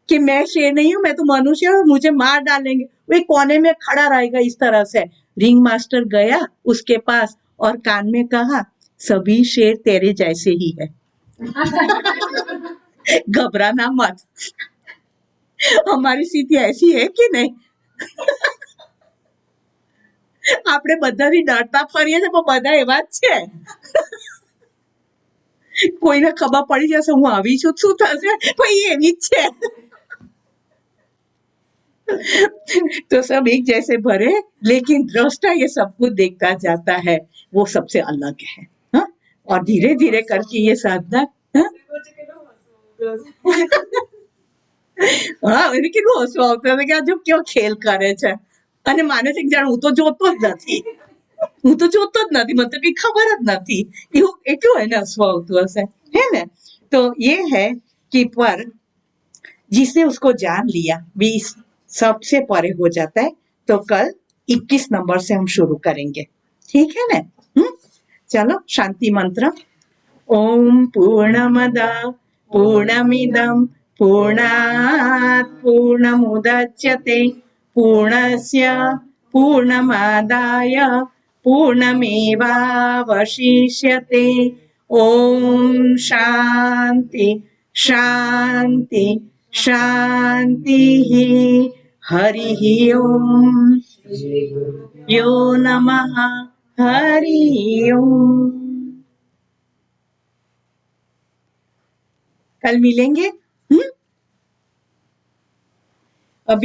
कि मैं शेर नहीं हूँ, मैं तो मनुष्य हूँ, मुझे मार डालेंगे। वो एक कोने में खड़ा रहेगा इस तरह से। रिंग मास्टर गया उसके पास और कान में कहा, सभी शेर तेरे जैसे ही है, घबराना मत। हमारी स्थिति ऐसी है कि नहीं? આપણે બધાથી ડરતા ફરીએ છીએ, પણ બધા એવા જ છે। કોઈને ખબર પડી જશે હું આવી છું, શું થશે? પણ એ એવી જ છે। तो सब एक जैसे भरे, लेकिन दृष्टा ये सब कुछ देखता जाता है, वो सबसे अलग है। हाँ? और धीरे धीरे करके ये साधना, हाँ, એને કેટલું હસવું આવતું હતું કે આ જો કેવો ખેલ કરે છે અને માને છે કે જાણે હું તો જોતો જ નથી, હું તો જોતો જ નથી, મને તો કઈ ખબર જ નથી, એવું એટલું એને હસવું આવતું હશે, है ना? तो ये है कि पर जिसने उसको जान लिया भी सबसे परे हो जाता है। तो कल 21 नंबर से हम शुरू करेंगे, ठीक है ना? चलो शांति मंत्र। ओम पूर्णमद पूर्णमिदं पूर्णात् पूर्णमुदच्यते पूर्णस्य पूर्णमादाय पूर्णमेवावशिष्यते। ओम शांति शांति शांतिः। हरिः ओम। यो नमः। हरि ओम। कल मिलेंगे।